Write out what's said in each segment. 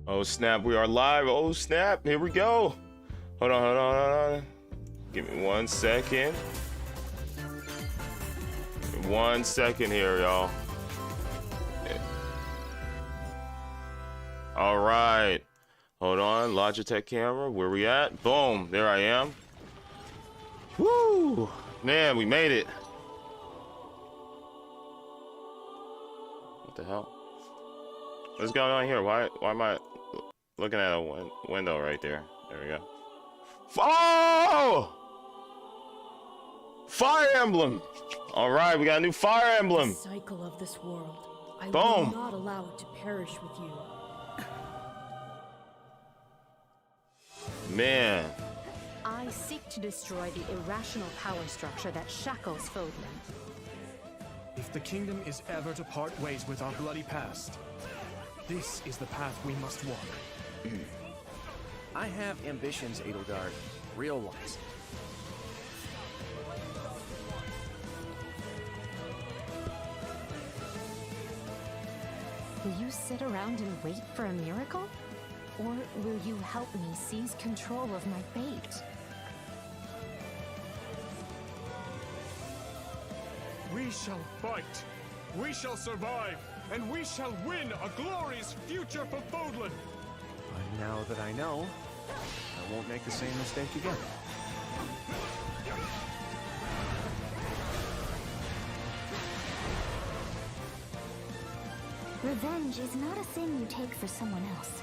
Oh snap, we are live. Oh snap, here we go. Hold on, hold on, hold on. Give me 1 second. 1 second here, y'all. All right. Hold on, Logitech camera, where we at? Boom, there I am. Woo! Man, we made it. What the hell? What's going on here? Why am I looking at a window right there? There we go. Oh! Fire Emblem! All right, we got a new Fire Emblem. The cycle of this world. I Boom. will not allow it to perish with you. Man. I seek to destroy the irrational power structure that shackles Fodlan. If the kingdom is ever to part ways with our bloody past, this is the path we must walk. I have ambitions, Edelgard. Real ones. Will you sit around and wait for a miracle? Or will you help me seize control of my fate? We shall fight. We shall survive. And we shall win a glorious future for Fodlan. But now that I know, I won't make the same mistake again. Revenge is not a thing you take for someone else.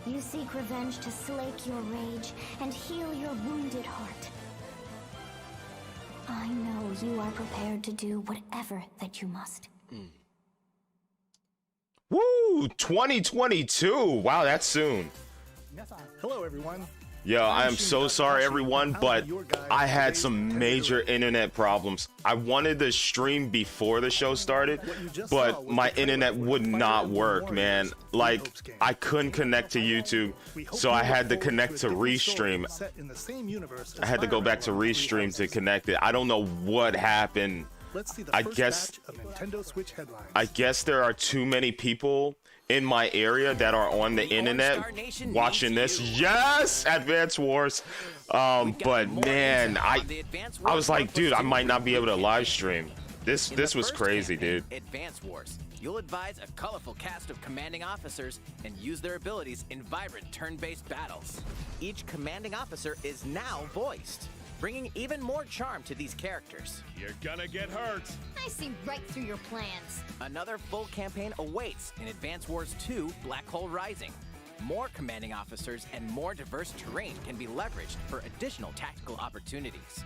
You seek revenge to slake your rage and heal your wounded heart. I know you are prepared to do whatever that you must. Woo! 2022. Wow, that's soon. Hello, everyone. Yo, I am so sorry, everyone, but I had some major internet problems. I wanted to stream before the show started, but my internet would not work, man. Like, I couldn't connect to YouTube, so I had to connect to Restream. I had to go back to Restream to connect it. I don't know what happened. I guess there are too many people in my area that are on the internet watching this. Yes, Advance Wars. But man, I was like, dude, I might not be able to live stream. This was crazy, dude. Advance Wars. You'll advise a colorful cast of commanding officers and use their abilities in vibrant turn-based battles. Each commanding officer is now voiced, bringing even more charm to these characters. You're gonna get hurt. I see right through your plans. Another full campaign awaits in Advance Wars 2 Black Hole Rising. More commanding officers and more diverse terrain can be leveraged for additional tactical opportunities,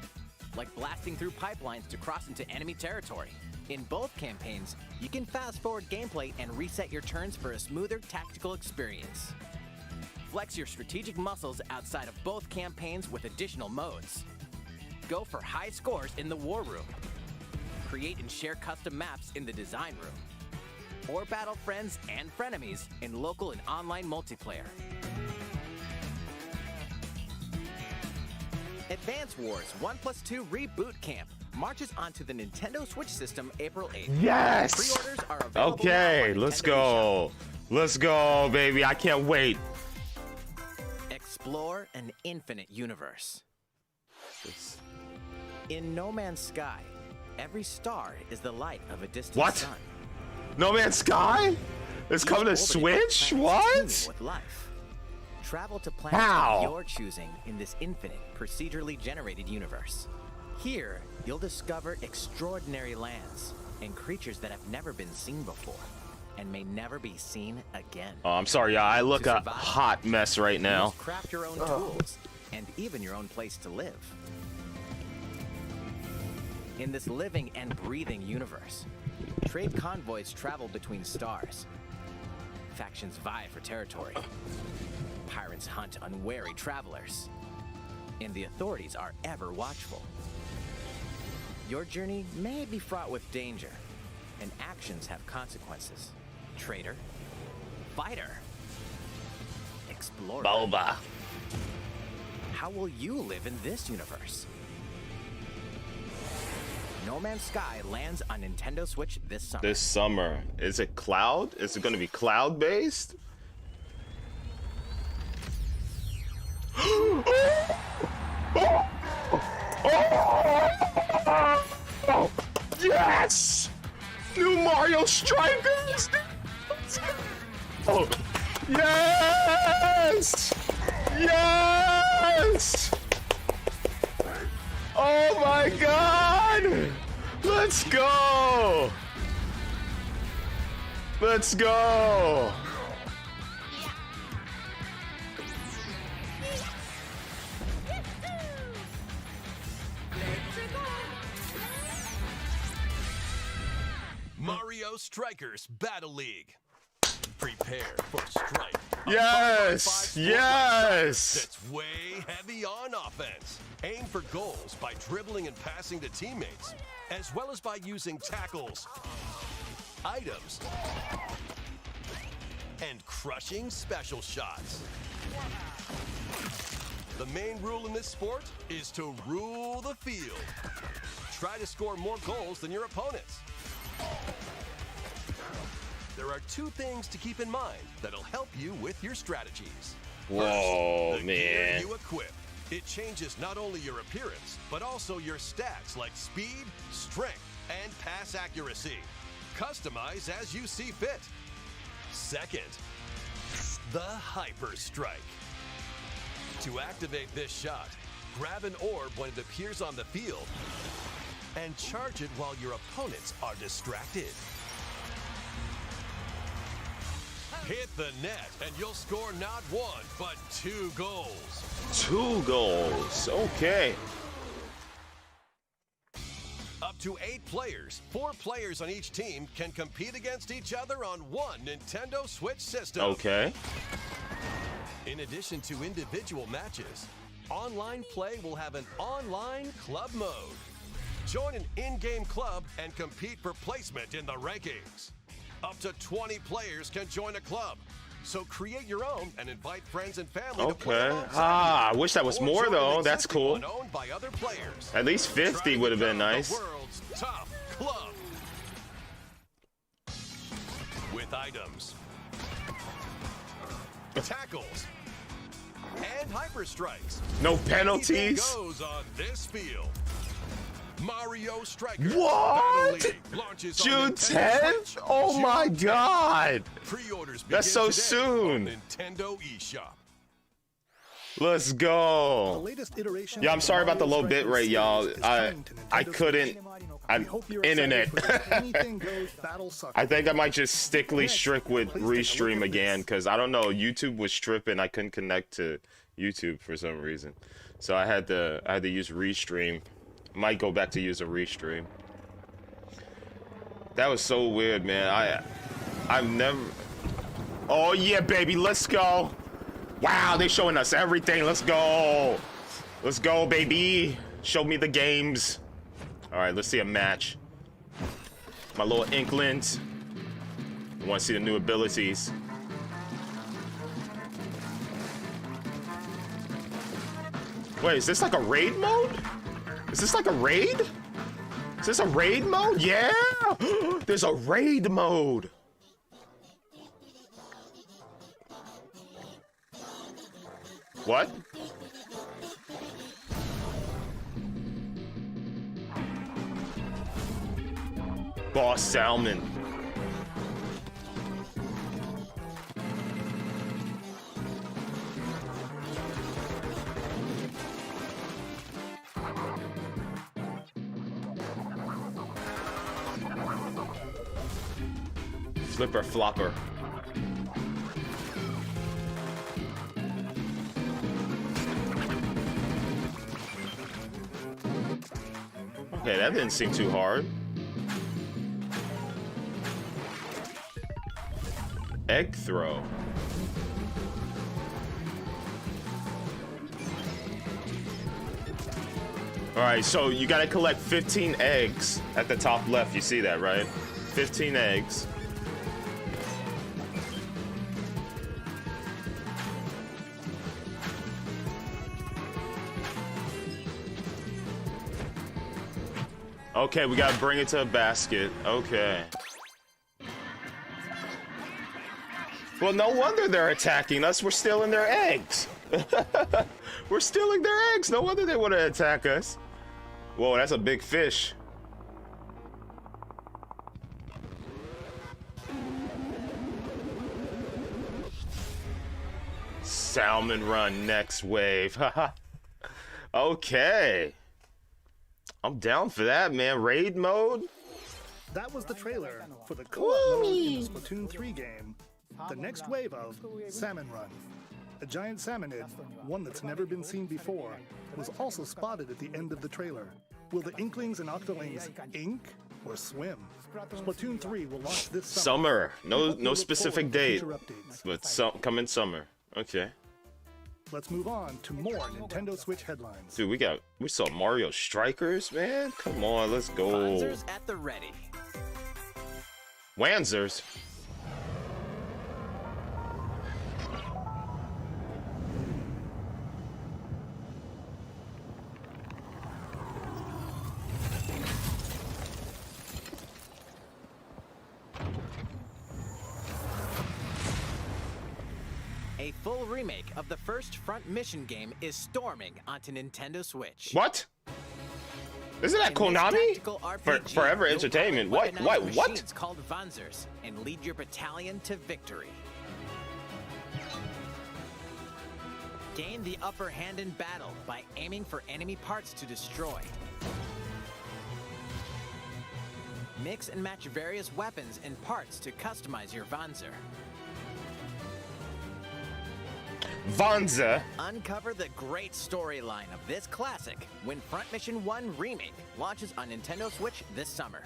like blasting through pipelines to cross into enemy territory. In both campaigns, you can fast-forward gameplay and reset your turns for a smoother tactical experience. Flex your strategic muscles outside of both campaigns with additional modes. Go for high scores in the War Room. Create and share custom maps in the Design Room. Or battle friends and frenemies in local and online multiplayer. Advance Wars 1+2 Reboot Camp marches onto the Nintendo Switch system April 8th. Yes! Pre-orders are available Okay, now on let's Nintendo go. Let's go, baby. I can't wait. Explore an infinite universe. In No Man's Sky, every star is the light of a distant What? sun. No Man's Sky? It's coming to Each Switch? orbiting What? planet is teeming with life. Travel to planets How? of your choosing in this infinite, procedurally generated universe. Here, you'll discover extraordinary lands and creatures that have never been seen before and may never be seen again. Oh, I'm sorry, y'all. I look To a survive, hot mess right you now. must craft your own tools and even your own place to live. In this living and breathing universe, trade convoys travel between stars. Factions vie for territory. Pirates hunt unwary travelers. And the authorities are ever watchful. Your journey may be fraught with danger, and actions have consequences. Traitor, fighter, explorer. Boba. How will you live in this universe? No Man's Sky lands on Nintendo Switch this summer. This summer. Is it cloud? Is it going to be cloud based? Yes! New Mario Strikers! Oh. Yes! Yes! Oh my god! Let's go! Let's go! Mario Strikers Battle League. Prepare for strike. Yes! Yes! That's way heavy on offense. Aim for goals by dribbling and passing to teammates, as well as by using tackles, items, and crushing special shots. The main rule in this sport is to rule the field. Try to score more goals than your opponents. There are two things to keep in mind that'll help you with your strategies. Whoa, First, the gear man. you equip. It changes not only your appearance, but also your stats like speed, strength, and pass accuracy. Customize as you see fit. Second, the Hyper Strike. To activate this shot, grab an orb when it appears on the field and charge it while your opponents are distracted. Hit the net and you'll score not one, but 2 goals. 2 goals. Okay. Up to 8 players, 4 players on each team can compete against each other on one Nintendo Switch system. Okay. In addition to individual matches, online play will have an online club mode. Join an in-game club and compete for placement in the rankings. Up to 20 players can join a club. So create your own and invite friends and family to play Okay. alongside I wish that was Or more join an though. That's existing cool. one owned by other players. At least Try 50 to would have been become nice. The world's top club. With items, tackles, and hyper strikes. No Anything penalties. goes on this field. Mario Strikers What? Battle League launches on June Nintendo 10th? Switch Oh June my 10th. god. Pre-orders That's begin so today soon. on Nintendo eShop. Let's The go. latest iteration Yeah, I'm of sorry about the Mario low bit Strikers rate, y'all. series is I coming to I Nintendo couldn't. Switch. I We hope you're excited internet. for this Anything Goes Battle Sucker. I think I might just stickly Next, strict with please take a look restream at again this. because I don't know. YouTube was tripping. I couldn't connect to YouTube for some reason, so I had to use restream. Might go back to use a restream. That was so weird, man. I've never. Oh yeah, baby, let's go. Wow, they showing us everything. Let's go. Let's go, baby. Show me the games. All right, let's see a match. My little inklings. I want to see the new abilities. Wait, is this like a raid mode? Is this like a raid? Is this a raid mode? Yeah! There's a raid mode. What? Boss Salmon. Flipper flopper. Okay, that didn't seem too hard. Egg throw. All right, so you gotta collect 15 eggs at the top left. You see that, right? 15 eggs. Okay, we gotta bring it to a basket. Okay. Well, no wonder they're attacking us. We're stealing their eggs. We're stealing their eggs. No wonder they want to attack us. Whoa, that's a big fish. Salmon Run next wave. Okay. I'm down for that, man. Raid mode? That was the trailer for the co-op mode in the Splatoon 3 game. The next wave of Salmon Run. A giant salmonid, one that's never been seen before, was also spotted at the end of the trailer. Will the Inklings and Octolings ink or swim? Splatoon 3 will launch this summer. No specific date, but coming summer. Okay. Let's move on to more Nintendo Switch headlines. Dude, we saw Mario Strikers, man. Come on, let's go. Wanzers at the ready. Wanzers. A full remake of the first Front Mission game is storming onto Nintendo Switch. What? Isn't that Konami? Forever Entertainment. What? Machines called Wanzers and lead your battalion to victory. Gain the upper hand in battle by aiming for enemy parts to destroy. Mix and match various weapons and parts to customize your Wanzer. Wanzer. Uncover the great storyline of this classic when Front Mission 1 Remake launches on Nintendo Switch this summer.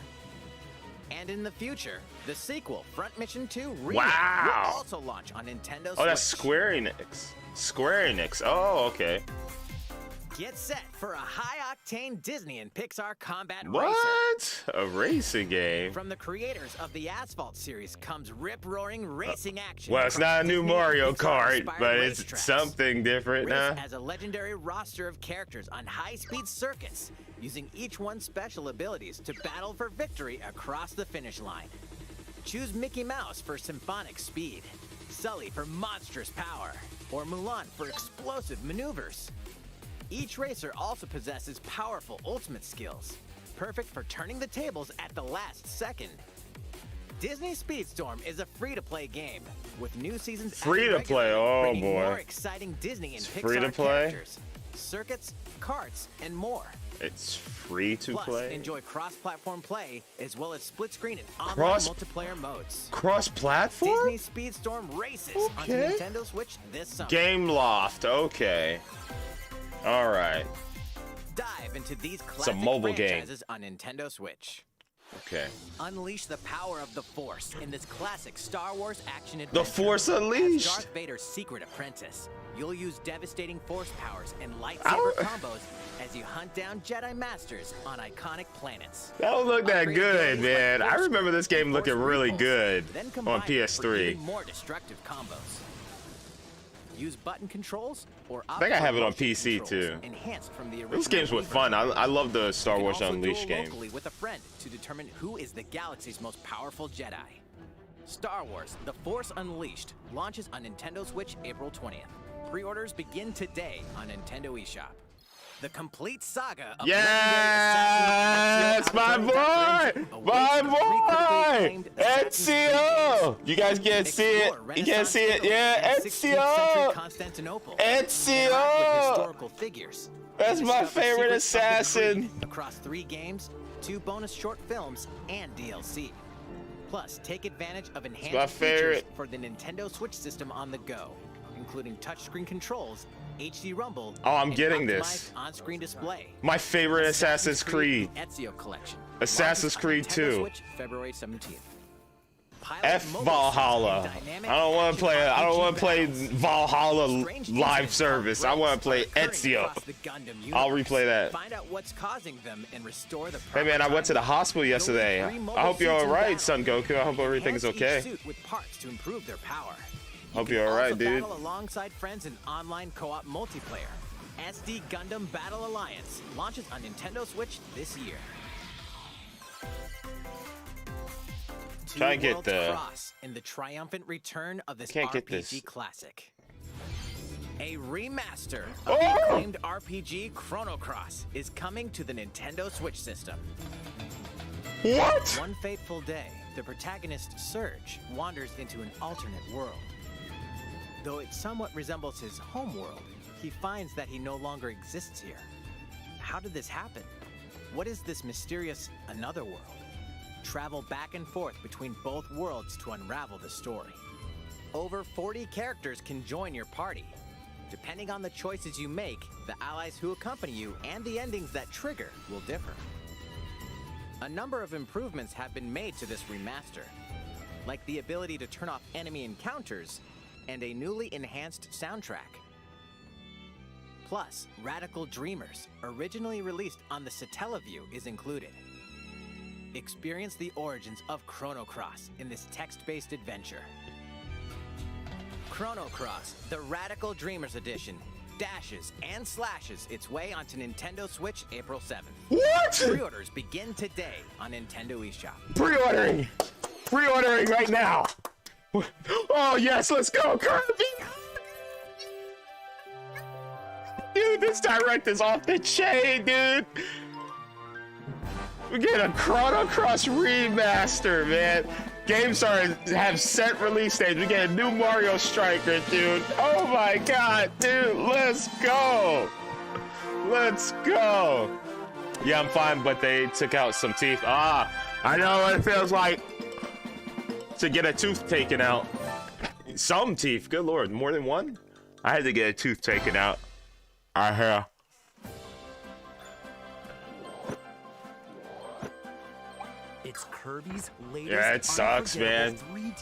And in the future, the sequel, Front Mission 2 Remake, will also launch on Nintendo Switch. Oh, that's Square Enix. Square Enix. Oh, okay. Get set for a high-octane Disney and Pixar combat racer. What? A racing game? From the creators of the Asphalt series comes rip-roaring racing action. Well, it's not a new Mario Kart, but it's something different now. As a legendary roster of characters on high-speed circuits, using each one's special abilities to battle for victory across the finish line. Choose Mickey Mouse for symphonic speed, Sully for monstrous power, or Mulan for explosive maneuvers. Each racer also possesses powerful ultimate skills, perfect for turning the tables at the last second. Disney Speedstorm is a free-to-play game with new seasons free-to-play. Oh bringing boy! More exciting Disney and it's Pixar free-to-play characters, circuits, karts, and more. It's free to Plus, play. Enjoy cross-platform play as well as split-screen and online multiplayer modes. Cross-platform? Disney Speedstorm races onto Nintendo Switch this summer. Game Loft. Okay. All right. Dive into these classic mobile franchises on Nintendo Switch. Okay. Unleash the power of the Force in this classic Star Wars action adventure. The Force Unleashed. As Darth Vader's secret apprentice, you'll use devastating Force powers and lightsaber combos as you hunt down Jedi Masters on iconic planets. That don't look that good, man. I remember this game looking really good then on for PS3. even more destructive combos. Use button controls or I think I have it on PC too. Enhanced from the Those games were fun. I love the Star Wars Unleashed game. game. With a friend to determine who is the galaxy's most powerful Jedi. Star Wars: The Force Unleashed launches on Nintendo Switch April 20th. Pre-orders begin today on Nintendo eShop. The complete saga of yes, my boy, Ezio. You guys can't see it. You can't see it. Yeah, Ezio. Ezio. That's my favorite assassin. Across 3 games, 2 bonus short films, and DLC. Plus, take advantage of enhanced features for the Nintendo Switch system on the go, including touchscreen controls, HD Rumble. Oh, I'm getting this. On-screen display. My favorite Assassin's Creed. Ezio collection. Assassin's Creed 2. Switch, February 17th. F Valhalla. I don't want to play. I don't want to play Valhalla live service. I want to play Ezio. I'll replay that. Find out what's causing them and restore the. Hey man, I went to the hospital yesterday. I hope you're all right, Son Goku. I hope everything's okay. With parts to improve their power. Hope you're all right, dude. Battle alongside friends in online co-op multiplayer. SD Gundam Battle Alliance launches on Nintendo Switch this year. Try to get Worlds the- cross in the triumphant return of this Can't get RPG this. classic. A remaster of Oh! the acclaimed RPG Chrono Cross is coming to the Nintendo Switch system. What? One fateful day, the protagonist Surge wanders into an alternate world. Though it somewhat resembles his home world, he finds that he no longer exists here. How did this happen? What is this mysterious another world? Travel back and forth between both worlds to unravel the story. Over 40 characters can join your party. Depending on the choices you make, the allies who accompany you and the endings that trigger will differ. A number of improvements have been made to this remaster, like the ability to turn off enemy encounters and a newly enhanced soundtrack. Plus, Radical Dreamers, originally released on the Satellaview, is included. Experience the origins of Chrono Cross in this text-based adventure. Chrono Cross, the Radical Dreamers Edition, dashes and slashes its way onto Nintendo Switch April 7th. What? Pre-orders begin today on Nintendo eShop. Pre-ordering! Pre-ordering right now! Oh yes, let's go, Kirby! Dude, this direct is off the chain, dude! We get a Chrono Cross remaster, man! Games have set release dates. We get a new Mario Striker, dude. Oh my god, dude, let's go! Let's go! Yeah, I'm fine, but they took out some teeth. Ah, I know what it feels like to get a tooth taken out. Some teeth, good lord, more than one? I had to get a tooth taken out. I have. It's Kirby's latest. Yeah, it sucks, man.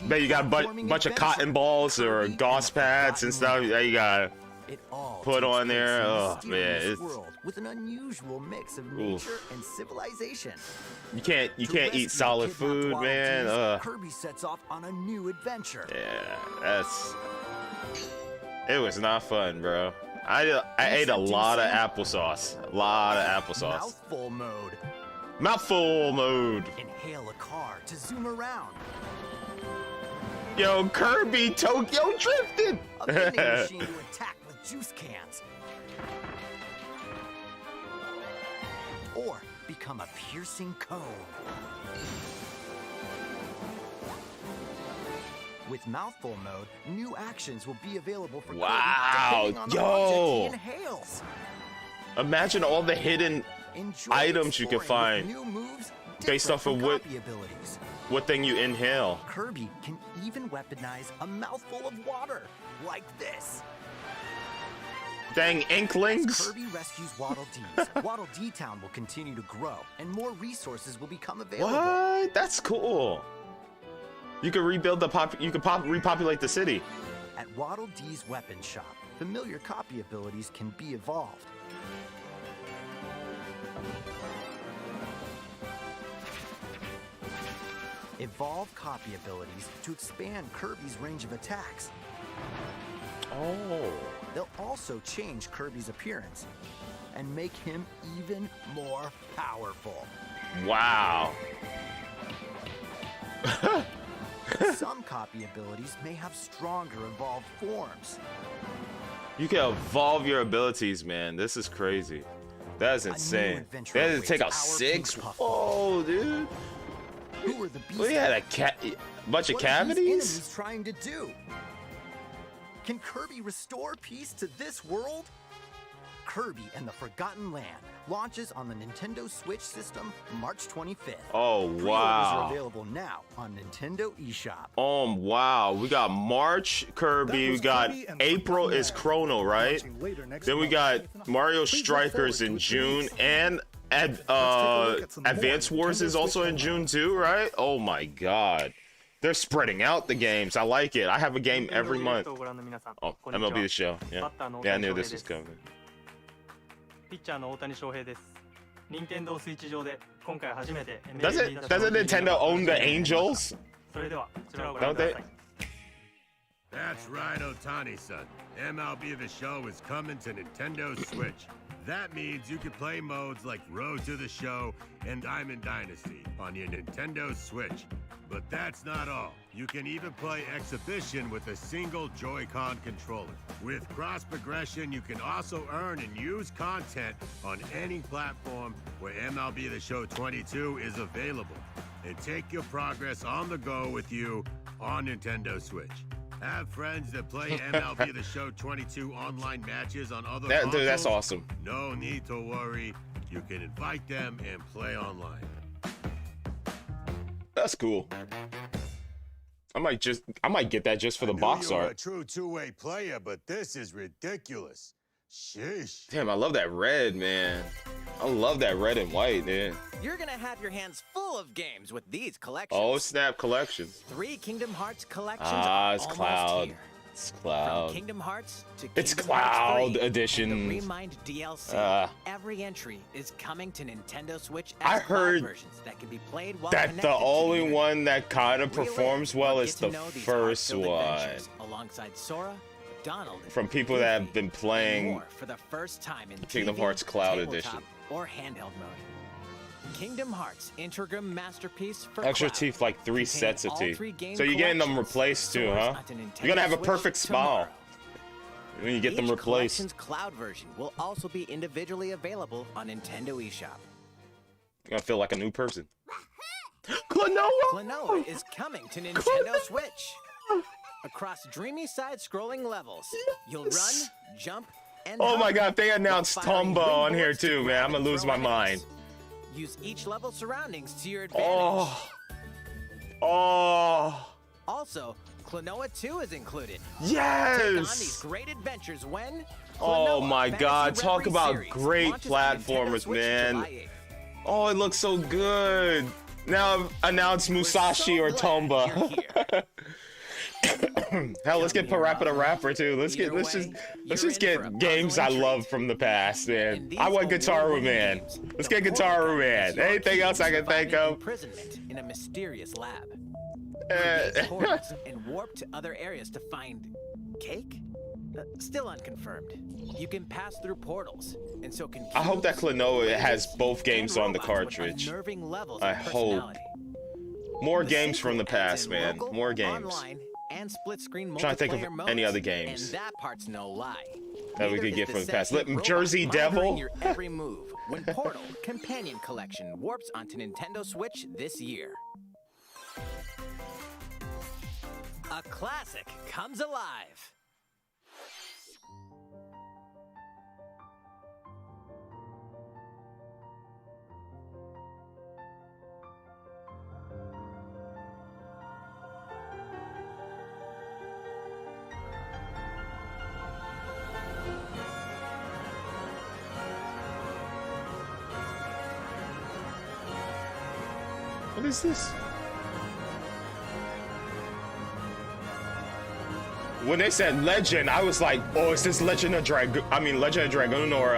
Bet you got a bunch of cotton balls or gauze pads and stuff that you gotta put on there. Oh man, it's with an unusual mix of nature and civilization. You can't eat solid food, man. Kirby sets off on a new adventure. Yeah, it was not fun, bro. I ate a lot of applesauce. A lot of applesauce. Mouthful mode. Mouthful mode. Inhale a car to zoom around. Yo, Kirby Tokyo drifted. A vending machine to attack with juice cans. Or become a piercing cone. With mouthful mode, new actions will be available for Kirby depending on the object he inhales. Imagine all the hidden items you can find new moves based off of what thing you inhale. Kirby can even weaponize a mouthful of water, like this. Dang inklings! As Kirby rescues Waddle Dees, Waddle Dee Town will continue to grow, and more resources will become available. What? That's cool. You can rebuild repopulate the city. At Waddle Dee's weapon shop, familiar copy abilities can be evolved. Evolve copy abilities to expand Kirby's range of attacks. Oh. They'll also change Kirby's appearance and make him even more powerful. Wow. Some copy abilities may have stronger evolved forms. You can evolve your abilities, man. This is crazy. That is insane. That doesn't take out 6. Oh, dude. Who are the beasts? We had a bunch of cavities. What are these enemies trying to do? Can Kirby restore peace to this world? Kirby and the Forgotten Land launches on the Nintendo Switch system March 25th. Oh, Pre-orders wow. are available now on Nintendo eShop. Wow. We got March Kirby. We got April is Chrono, right? Then we got Mario Strikers in June, and Advance Wars is also in June too, right? Oh my god. They're spreading out the games. I like it. I have a game every month. Oh, MLB The Show. Yeah, I knew this was coming. ピッチャーの大谷翔平です。任天堂スイッチ上で今回初めて Doesn't Nintendo own the Angels? それではこちらをご Don't 覧くだ they? さい。 That's right, Otani-san. MLB The Show is coming to Nintendo Switch. That means you can play modes like Road to the Show and Diamond Dynasty on your Nintendo Switch. But that's not all. You can even play Exhibition with a single Joy-Con controller. With cross progression, you can also earn and use content on any platform where MLB The Show 22 is available. And take your progress on the go with you on Nintendo Switch. Have friends that play MLB The Show 22 online matches on other consoles? Dude, that's awesome. No need to worry. You can invite them and play online. That's cool. I might get that just for the box You're art. a true two-way player, but this is ridiculous. Sheesh. Damn, I love that red, man. I love that red and white, man. You're gonna have your hands full of games with these collections. Oh, snap collection. 3 Kingdom Hearts collections Ah, it's are almost Cloud. here. It's From Cloud. Kingdom Hearts to It's Kingdom Cloud Hearts 3, edition. The Remind DLC. Every entry is coming to Nintendo Switch as I cloud heard versions that can be played while that connected the to only internet. one that kind of Relive performs well or is get to the know these first heart-filled one. adventures Alongside Sora, Donald, From people that have been and playing more for the first time in Kingdom TV, Hearts Cloud tabletop, Edition. or handheld mode. Kingdom Hearts Integrum Masterpiece for Extra Cloud, teeth, like 3 containing sets of all teeth. 3 game So you're getting them collections, replaced too, soars huh? onto Nintendo You're gonna have a Switch perfect smile tomorrow. when you get them Each replaced. collection's cloud version will also be individually available on Nintendo eShop. You're gonna feel like a new person. Klonoa! Klonoa is coming to Nintendo Switch. Across dreamy side-scrolling levels, you'll run, jump, and Oh my hop god, if they while announced firing Tomba on here wingboards to too, man, grab I'm gonna and lose throw my enemies. mind. Use each level's surroundings to your advantage. Oh. Oh. Also, Klonoa 2 is included. Yes! Take on these great adventures when Oh Klonoa my Fantasy god, talk Reverie about Series great launches on Nintendo platformers, Switch man. July 8th. Oh, it looks so good. Now announce Musashi or Tomba. Hell, let's get Parappa the Rapper too. Let's just get games I love from the past, man. I want Guitaru Man. Let's get Guitaru Man. Anything else I can think of? Imprisonment in a mysterious lab. Eh. Create portals and warp to other areas to find cake? Still unconfirmed. You can pass through portals, and so can I hope that cubes, Klonoa has lasers, both games and on the robots with cartridge. unnerving levels I of hope. personality. More The games from the sequel adds past, in man. local, More games. online, and split-screen Trying to think of multiplayer any modes, other games And that part's no lie. that we Neither could is get the from the past. sentient Let robot Jersey monitoring Devil. your every move when Portal Companion Collection warps onto Nintendo Switch this year. A classic comes alive. What is this? When they said Legend, I was like, oh, is this Legend of Dragoon? I mean, Legend of Dragoon or,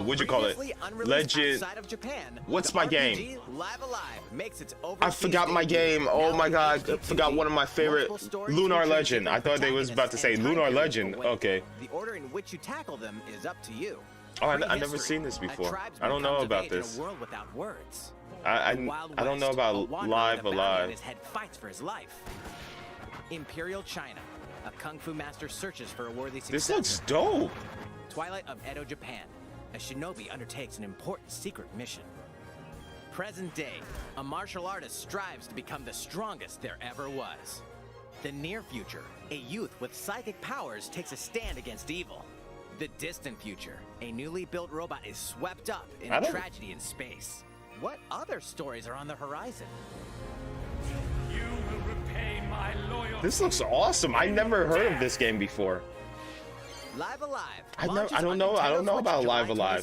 what'd you call it? Previously unreleased Legend. outside of Japan, What's the my RPG game? Live Alive makes its I overseas forgot my debut. game. Oh Now my in god, HD I forgot one of my favorite. multiple stories Lunar featuring Legend. I different thought they was about to say protagonists and Lunar time Legend. periods away. Okay. The order in which you tackle them is up to you. Oh, I Prehistory, never seen this a before. tribesman I don't know comes of about age in this. A world without words. I The Wild don't know West, about a wanderer Live with a bounty on Alive. his head fights for his life. Imperial China. A kung fu master searches for a worthy successor. This looks dope. Twilight of Edo, Japan. A shinobi undertakes an important secret mission. Present day, a martial artist strives to become the strongest there ever was. The near future, a youth with psychic powers takes a stand against evil. The distant future, a newly built robot is swept up in I a don't- tragedy in space. What other stories are on the horizon? You will repay my loyalty. This looks awesome. I never heard of this game before. Live Alive. I launches don't on know. I Nintendo don't know Switch about July Live Alive.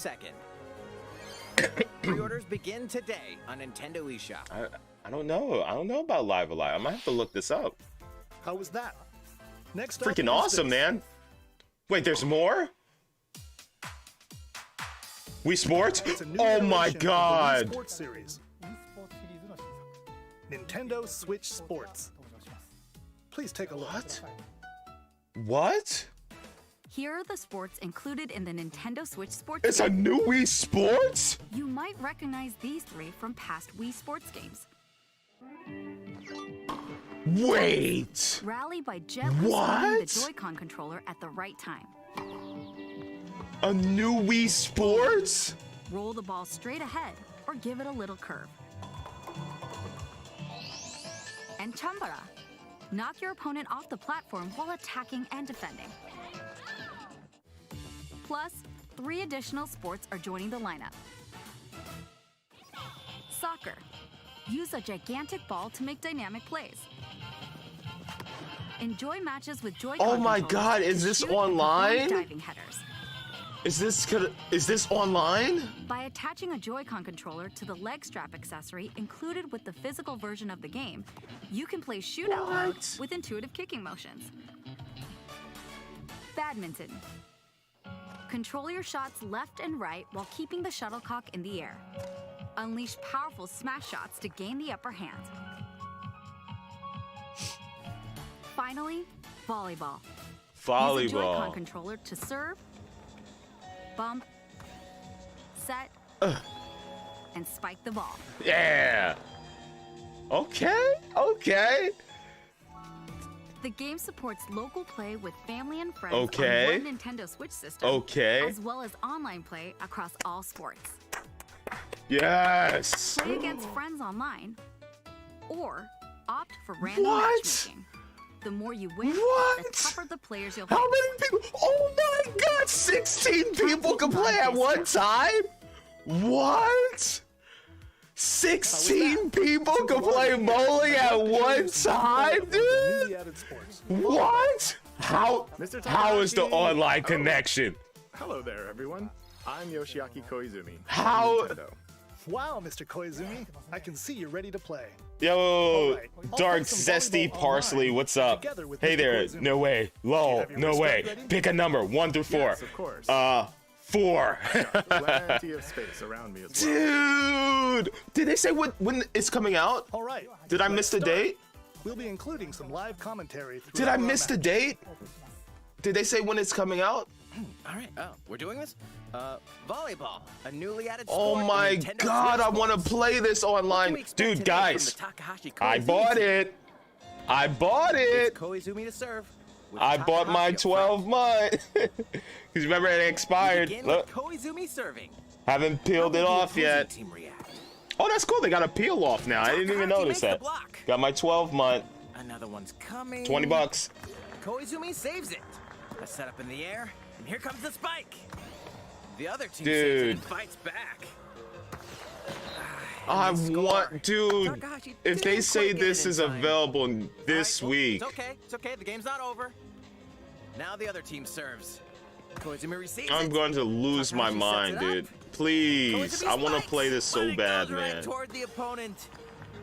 22nd. Pre-orders begin today on Nintendo eShop. I don't know. I don't know about Live Alive. I might have to look this up. How was that? Next up Freaking is awesome, this. man. Wait, there's more? Wii Sports? It's a new Oh my iteration of the Wii god. Sports series. Nintendo Switch Sports. Please take a look. What? Here are the sports included in the Nintendo Switch Sports It's a game. new Wii Sports? You might recognize these 3 from past Wii Sports games. Wait! Rally by gently swinging the Joy-Con controller at the right time. A new Wii Sports? Roll the ball straight ahead or give it a little curve. And Chambara. Knock your opponent off the platform while attacking and defending. Plus, 3 additional sports are joining the lineup. Soccer. Use a gigantic ball to make dynamic plays. Enjoy matches with Joy-Con Oh my controllers God, is to this shoot and online? perform diving headers. Is this online? By attaching a Joy-Con controller to the leg strap accessory included with the physical version of the game, you can play shootout mode with intuitive kicking motions. Badminton. Control your shots left and right while keeping the shuttlecock in the air. Unleash powerful smash shots to gain the upper hand. Finally, volleyball. Use a Joy-Con Volleyball. controller to serve, bump, set, and spike the ball. Yeah. Okay. Okay. The game supports local play with family and friends Okay. on one Nintendo Switch system, Okay. as well as online play across all sports. Yes. Play against friends online, or opt for random What? matchmaking. The more you win, What? the tougher the players you'll How face. many people? Oh my God! 16 people can play at one time. What? 16 people can play bowling at one time, dude. What? How is the online connection? Hello there, everyone. I'm Yoshiaki Koizumi. How? Wow, Mr. Koizumi, I can see you're ready to play. Yo, Alright, I'll Dark play some Zesty volleyball Parsley, online what's up? together with Hey Mr. there, Koizumi. no way. Lol, have your no wristband way. ready? Pick a number, 1 through 4. Yes, of course. 4. Plenty of space around me as well. Dude, did they say when it's coming out? All right. Did I miss the date? We'll be including some live commentary. Did I throughout our miss the match. date? Did they say when it's coming out? All right. Oh, we're doing this? Volleyball, a newly added Oh sport in my Nintendo God, Switch I want to Sports. play this online. we expect Dude, today guys, from the Takahashi I Koizumi bought team? it. I bought It's it. Koizumi to serve. with I bought my Takahashi up 12 month. Because remember it front. We expired. begin Look, with Koizumi serving. haven't peeled How it will the off opposing yet. team react? Oh, that's cool. They got a peel off now. I didn't even Takahashi notice makes the that. block. Got my 12 month. Another one's coming. 20 bucks. Koizumi saves it. A setup in the air, and here comes the spike. The other team saves Dude. it and fights back. I want, dude. Takahashi If they didn't say quite get this it in is time. available this All right, well, week, It's okay. It's okay. The game's not over. Now the other team serves. Koizumi receives I'm it. going to lose my Takahashi mind, sets it dude. up. Please, Koizumi I want to spikes, play this but so it bad, goes right man. toward the opponent.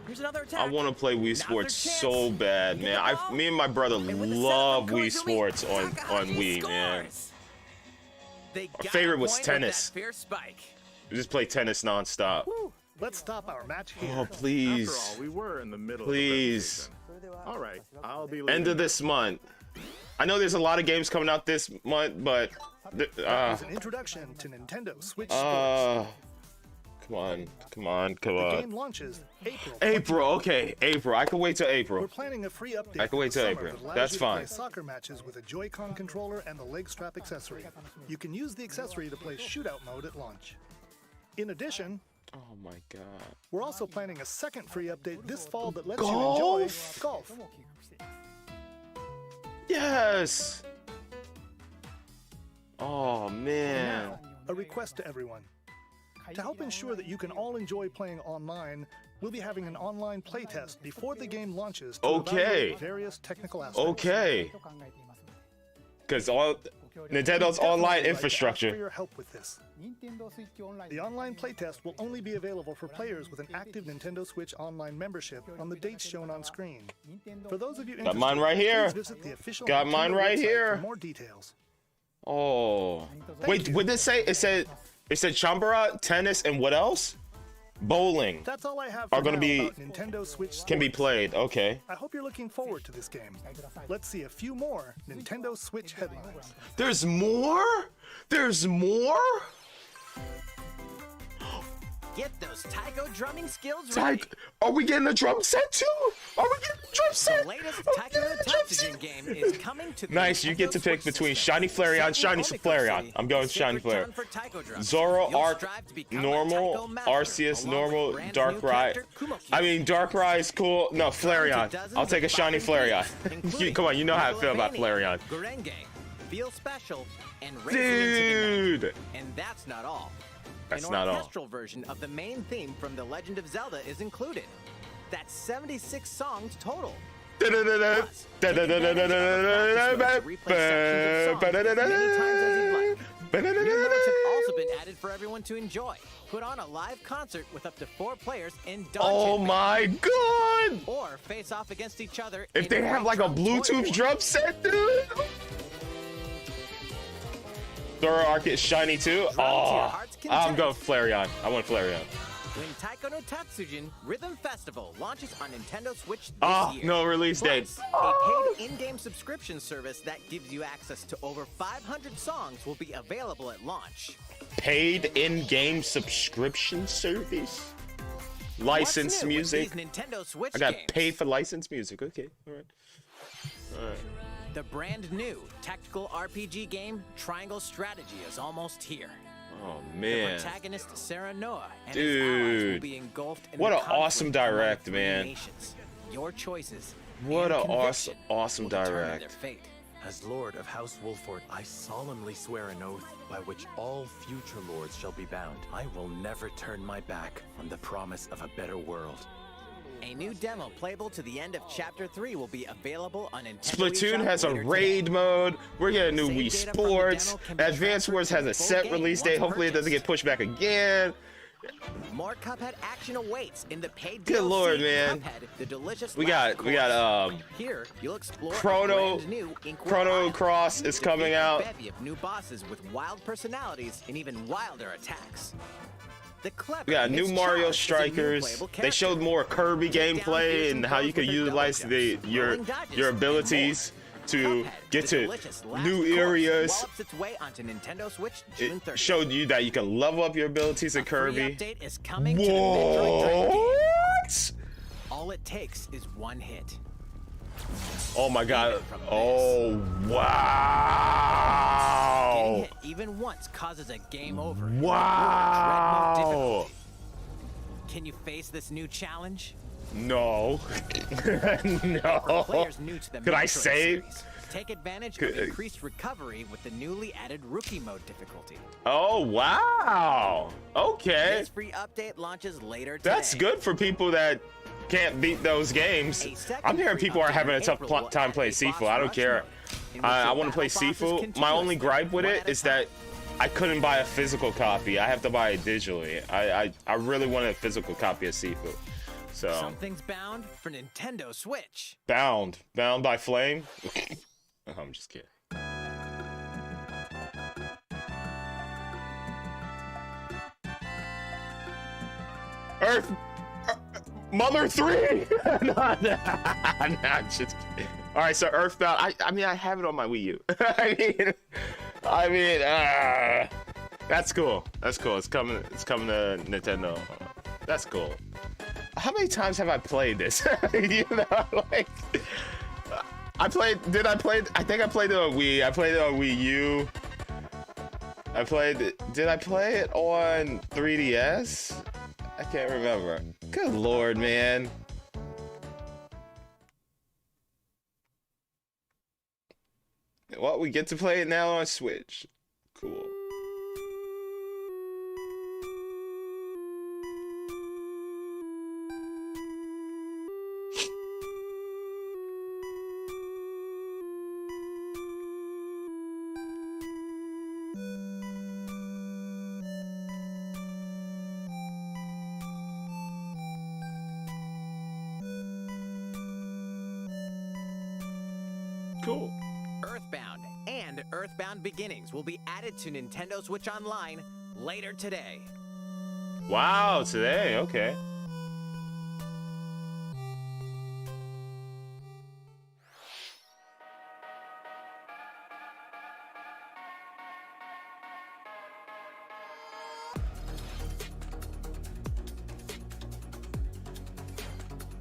Here's another attack. I want to play Wii Another Sports chance. so bad, Get man. the ball. Me and my brother And with the love setup from Wii Koizumi, Sports on Takahashi Wii, man. scores. They Our got favorite a was point with that tennis. fierce spike. We just play tennis nonstop. Let's stop our match here. Oh, please. After all, we were in the middle Please. of the presentation. All right, I'll be End leaving. of this month. I know there's a lot of games coming out this month, but As an introduction to Nintendo Switch Sports. come on. The game launches April. April, okay, April. I can wait till We're April. planning a free update. I can wait for till summer April. that allows That's you to play fine. soccer matches with a Joy-Con controller and the leg strap accessory. You can use the accessory to play shootout mode at launch. In addition, Oh my God. we're also planning a second free update this fall that lets Golf? you enjoy golf. Yes. Oh man. Now, a request to everyone. To help ensure that you can all enjoy playing online, we'll be having an online playtest before the game launches to Okay. evaluate various technical aspects. Okay. Because all Nintendo's We'd online definitely like to ask infrastructure. for your help with this. The online playtest will only be available for players with an active Nintendo Switch Online membership on the dates shown on screen. For those of you interested, mine right here. please visit the official Got Nintendo mine right website here. for more details. Oh. Wait, what did it say? It said Chambara, tennis, and what else? bowling That's all I have are for gonna now be about Nintendo Switch can be Sports. played. Okay. I hope you're looking forward to this game. Let's see a few more Nintendo Switch headlines. There's more? There's more? Get those taiko drumming skills Ty- ready. Are we getting a drum set too? Are we getting a drum set? The latest Taiko no Tatsujin game is coming to the Nice, you Nintendo get to pick Switch between system. Shiny Flareon, Shiny Second Flareon. Omicron I'm going City, Shiny sacred Flareon. town for taiko drums. Zoro, You'll Arc, strive to become a normal, taiko master, Arceus, along with normal, brand Dark new Rye. character Kumoki. I mean, Dark Rye is cool. No, Flareon. Dozens I'll take a of Shiny fighting Flareon. games, including Come on, you know how I feel about Megalovania, Flareon. Gurenge, Feel Special, and Racing into the Dude! Night. And that's not all. That's An not all. orchestral version of the main theme from The Legend of Zelda is included. That's 76 songs total. Plus, take advantage of a practice mode to replay sections of songs as many times as you'd like. New modes have also been added for everyone to enjoy. Put on a live concert with up to 4 players in Dungeon Oh Band. my god! Or face off against each other If in they have like a White Drum Toy Bluetooth War. drum set, dude! Zoro Arc is shiny too? Drum to your Oh, heart's I'm content. going Flareon. I want Flareon. When Taiko no Tatsujin Rhythm Festival launches on Nintendo Switch this Oh, year. no release date. Plus, a paid in-game subscription service that gives you access to over 500 songs will be available at launch. Paid in-game subscription service? Licensed What's new with music? these Nintendo Switch I got games? paid for licensed music. Okay, alright. Alright. The brand new tactical RPG game Triangle Strategy is almost here. Oh, The man. protagonist Sarah Noah and his allies will Dude. be engulfed in What the an awesome conflict among direct, 3 man. nations. Your choices. What and a conviction awesome will determine direct. their fate. As Lord of House Wolford, I solemnly swear an oath by which all future lords shall be bound. I will never turn my back on the promise of a better world. A new demo playable to the end of Chapter 3 will be available on Nintendo Splatoon eShop has a later raid today. mode. We're getting new Save Wii data from the Sports. demo can be Advance transferred Wars to has the a full set game release date. once Hopefully it doesn't get purchased. pushed back again. More Cuphead action awaits in the paid Good DLC, lord, man. Cuphead, the delicious We last got Here, you'll explore a Chrono brand new Inkwood Chrono Island. Cross is coming Defeat a out. bevy of new bosses with wild personalities and even wilder attacks. The clever We got new Miss Mario Charge is a new Strikers. playable They character. showed more Kirby Take down gameplay fearsome and how you foes can with their utilize double jumps, your rolling dodges, your and abilities to Cuphead, get the to delicious last new course, areas. wallops its way onto Nintendo Switch June 30th. It showed you that you can level up your abilities in A free Kirby. update is coming to the Metroid Dread game. What? All it takes is one hit. Oh my god. From this. Oh Getting wow. hit even once causes a game over. Wow. Dread mode difficulty. Can you face this new challenge? No. For No. players new to the Could I Metroid save? series, take advantage Could- of increased recovery with the newly added Rookie Mode difficulty. Oh wow. Okay. This free update launches later today. That's good for people that can't beat those games. A second I'm hearing free people are update having a in tough April will time add playing a Sifu. boss I don't rush care. mode, in which I your want to play battle bosses Sifu. My only continuously, gripe with one it at a is that I couldn't buy a physical copy. I have to buy it digitally. I really wanted a physical copy of Sifu. So Something's bound for Nintendo Switch. bound by flame. I'm just kidding. Earth Mother 3. No, just kidding. All right, so Earthbound. I mean, I have it on my Wii U. I mean, that's cool. That's cool. It's coming. It's coming to Nintendo. That's cool. How many times have I played this? You know, like I think I played it on Wii. I played it on Wii U. Did I play it on 3DS? I can't remember. Good lord, man. Well, we get to play it now on Switch. Cool. Cool. Earthbound and Earthbound Beginnings will be added to Nintendo Switch Online later today. Wow, today, okay.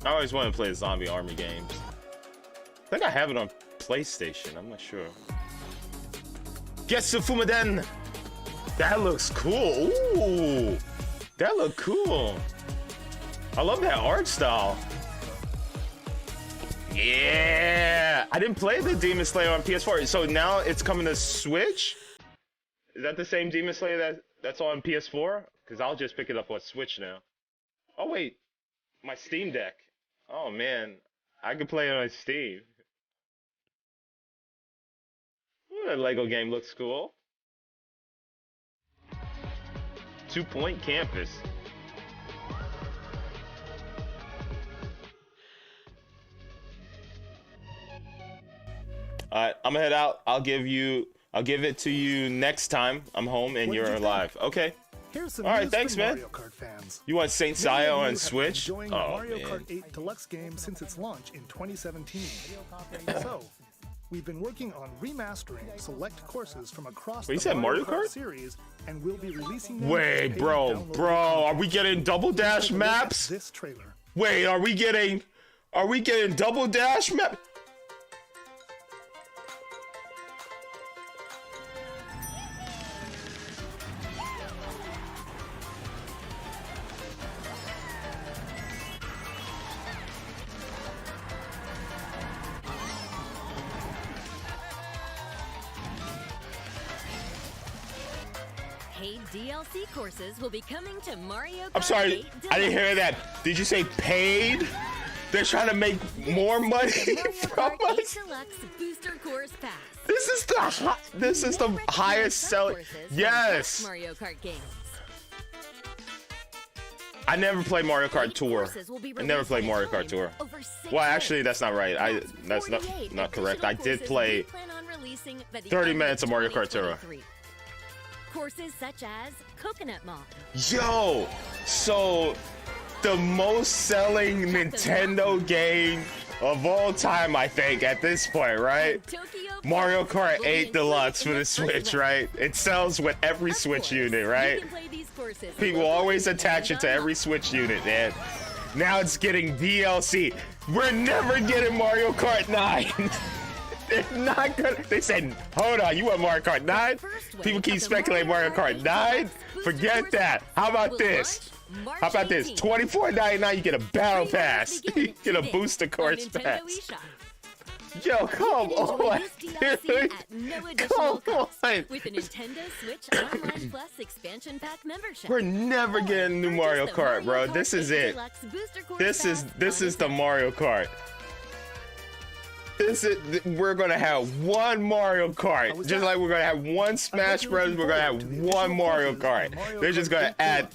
I always want to play the zombie army games. I think I have it on PlayStation, I'm not sure. Getsu Fumaden! That looks cool. Ooh, that look cool. I love that art style. Yeah, I didn't play the Demon Slayer on PS4, so now it's coming to Switch. Is that the same Demon Slayer that's on PS4? Because I'll just pick it up on Switch now. Oh wait, my Steam Deck. Oh man, I could play it on Steam. Ooh, that Lego game looks cool. 2 Point Campus. Alright, I'm gonna head out. I'll give it to you next time I'm home and you're alive. Okay. Alright, thanks, man. Mario Kart fans. You want Saint Seiya on Switch? Enjoying Oh, Mario man. Kart 8 Deluxe game since its launch in 2017. So, we've been working on remastering select courses from across Wait, you the said Mario Kart series, and we'll be releasing them. Wait, bro, are we getting double dash maps? This trailer. Wait, are we getting double dash map? Paid DLC courses will be coming to Mario Kart I'm sorry, 8 I didn't hear that. Did you say paid? They're trying to make more money from us. Deluxe Booster Course Pass. This is the highest selling. Yes. Mario Kart games. I never played Mario Kart Tour. I never played Mario Kart Tour. Well, actually, that's not right. That's not correct. I did play 30 minutes of Mario Kart Tour. Courses such as Coconut Mall. Yo, so the most selling Nintendo game of all time, I think, at this point, right? Mario Kart 8 Deluxe for the Switch, right? It sells with every Switch unit, right? People always attach it to every Switch unit, man. Now it's getting DLC. We're never getting Mario Kart 9. They're not gonna. They said, hold on, you want Mario Kart 9? People keep speculating Mario Kart 9. Forget that. How about this? How about this? $24.99, you get a battle pass. You get a booster course pass. Yo, come on, dude. Come on. With a Nintendo Switch Online Plus expansion pack membership. We're never getting new Mario Kart, bro. This is it. This is the Mario Kart. We're gonna have one Mario Kart, just like we're gonna have one Smash Bros. We're gonna have one Mario Kart. They're just gonna add.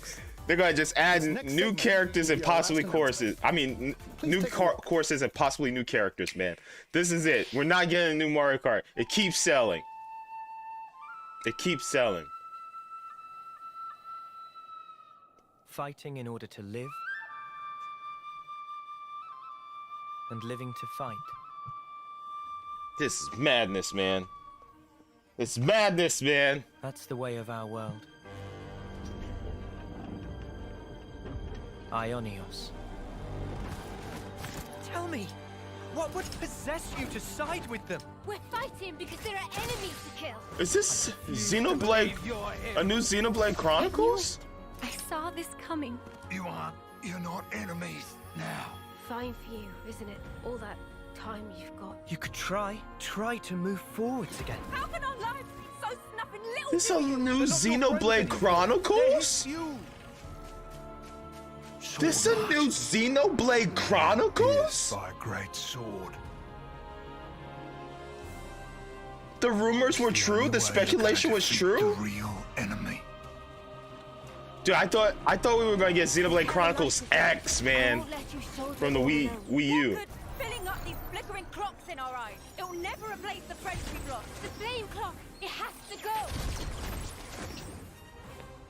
They're gonna just add new characters and possibly courses. I mean, new courses and possibly new characters, man. This is it. We're not getting a new Mario Kart. It keeps selling. It keeps selling. Fighting in order to live, and living to fight. This is madness, man. It's madness, man. That's the way of our world. Ionios. Tell me, what would possess you to side with them? We're fighting because there are enemies to kill. Is this Xenoblade? A new Xenoblade Chronicles? I saw this coming. You're not enemies now. Fine for you, isn't it? All that time you've got. You could try to move forwards again. How can our lives be so snuffing little? This is a new Xenoblade Chronicles? This a new Xenoblade Chronicles? By a great sword. The rumors were true. The speculation was true. The real enemy. Dude, I thought we were gonna get Xenoblade Chronicles X, man, from the Wii U. Filling up these flickering clocks in our eyes. It will never replace the friends we've lost. The flame clock. It has to go.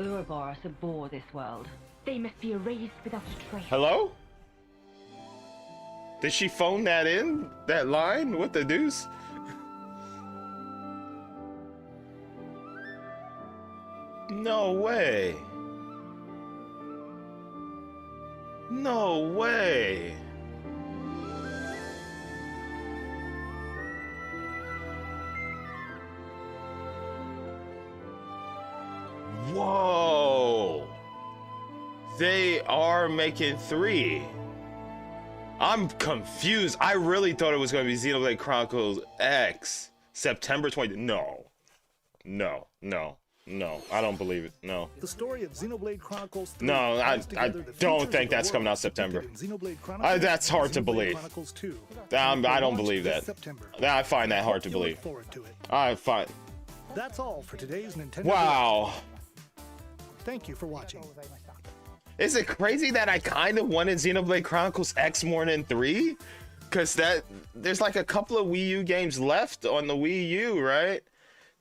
Ouroboros abhor this world. They must be erased without a trace. Hello? Did she phone that in? That line? What the deuce? No way. No way. Whoa. They are making 3. I'm confused. I really thought it was going to be Xenoblade Chronicles X. September 20. No. No. No. No. I don't believe it. No. The story of Xenoblade Chronicles 3 No, I don't think that's coming out September. That's hard to believe. I don't believe that. I find that hard to believe. I find. That's all for today's Nintendo. Wow. Thank you for watching. Is it crazy that I kind of wanted Xenoblade Chronicles X more than 3? Because there's like a couple of Wii U games left on the Wii U, right?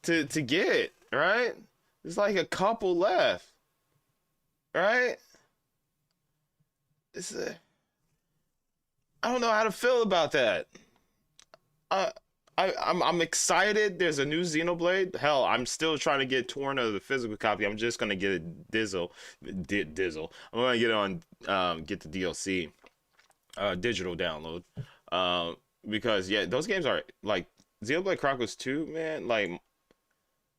To get, right? There's like a couple left, right? I don't know how to feel about that. I'm excited. There's a new Xenoblade. Hell, I'm still trying to get Torna the physical copy. I'm just gonna get a Dizzle. I'm gonna get on get the DLC digital download. Because yeah, those games are like Xenoblade Chronicles 2, man, like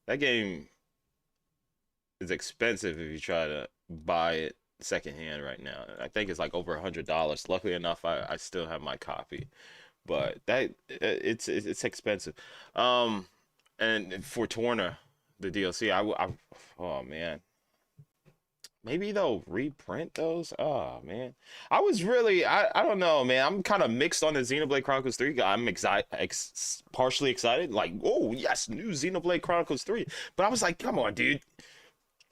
that game is expensive if you try to buy it secondhand right now. I think it's like over $100. Luckily enough, I still have my copy. But that it's expensive, and for Torna, the DLC, oh man, maybe they'll reprint those. Oh man, I was really I don't know, man. I'm kind of mixed on the Xenoblade Chronicles 3. I'm partially excited, like, oh yes, new Xenoblade Chronicles 3. But I was like, come on, dude,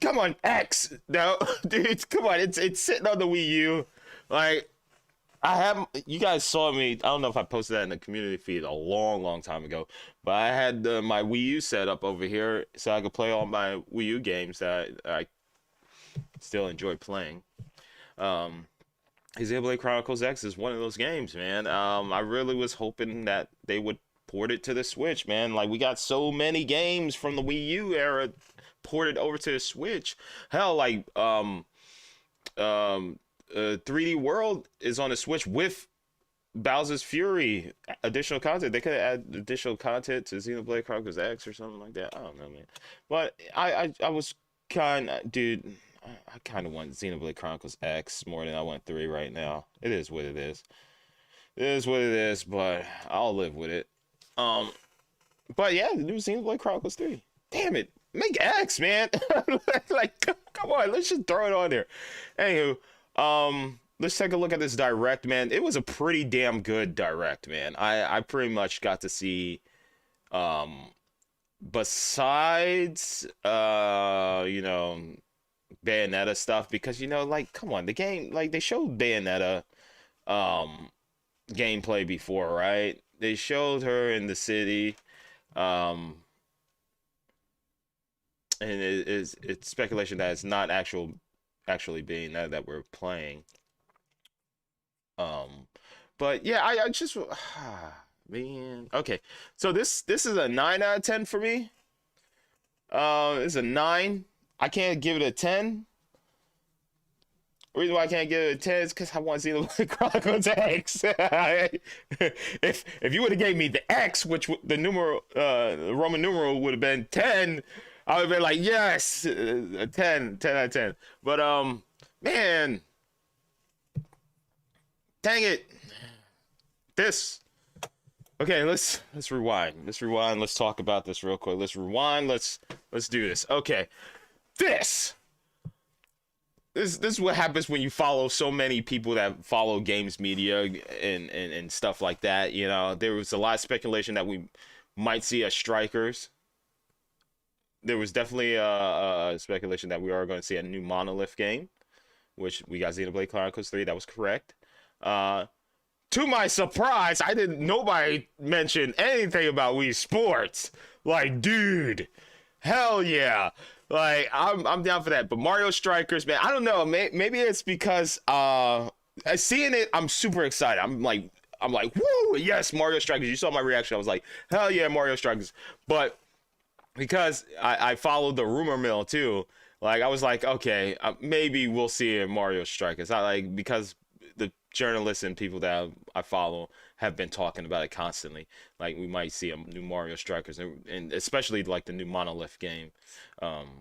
come on, X, no, dude, come on, it's sitting on the Wii U, like. You guys saw me, I don't know if I posted that in the community feed a long time ago, but I had my Wii U set up over here so I could play all my Wii U games that I still enjoy playing. Xenoblade Chronicles X is one of those games, man. I really was hoping that they would port it to the Switch, man. Like, we got so many games from the Wii U era ported over to the Switch. Hell, like, 3D World is on the Switch with Bowser's Fury additional content. They could add additional content to Xenoblade Chronicles X or something like that. I don't know, man. But I was kind of, dude, I kind of want Xenoblade Chronicles X more than I want 3 right now. It is what it is. It is what it is, but I'll live with it. But yeah, the new Xenoblade Chronicles 3. Damn it. Make X, man. Like, come on, let's just throw it on there. Anywho, let's take a look at this direct, man. It was a pretty damn good direct, man. I pretty much got to see, besides, you know, Bayonetta stuff, because, you know, like, come on, the game, like, they showed Bayonetta, gameplay before, right? They showed her in the city, and it's speculation that it's not actually Bayonetta that we're playing. But yeah, I just man. Okay, so this is a 9 out of 10 for me. It's a 9. I can't give it a 10. The reason why I can't give it a 10 is because I want Xenoblade Chronicles X. if you would have gave me the X, which the numeral, the Roman numeral would have been 10, I would have been like, yes, 10 out of 10. But man, dang it. Okay, let's rewind. Let's talk about this real quick. Let's rewind. Let's do this. Okay, this is what happens when you follow so many people that follow games media and stuff like that. You know, there was a lot of speculation that we might see a Strikers. There was definitely a speculation that we are going to see a new Monolith game, which we got Xenoblade Chronicles 3. That was correct. To my surprise, nobody mentioned anything about Wii Sports. Like, dude, hell yeah. Like, I'm down for that. But Mario Strikers, man, I don't know. Maybe it's because seeing it, I'm super excited. I'm like, woo, yes, Mario Strikers. You saw my reaction. I was like, hell yeah, Mario Strikers. But because I followed the rumor mill too, like I was like, okay, maybe we'll see a Mario Strikers. Because the journalists and people that I follow have been talking about it constantly. Like we might see a new Mario Strikers, and especially like the new Monolith game,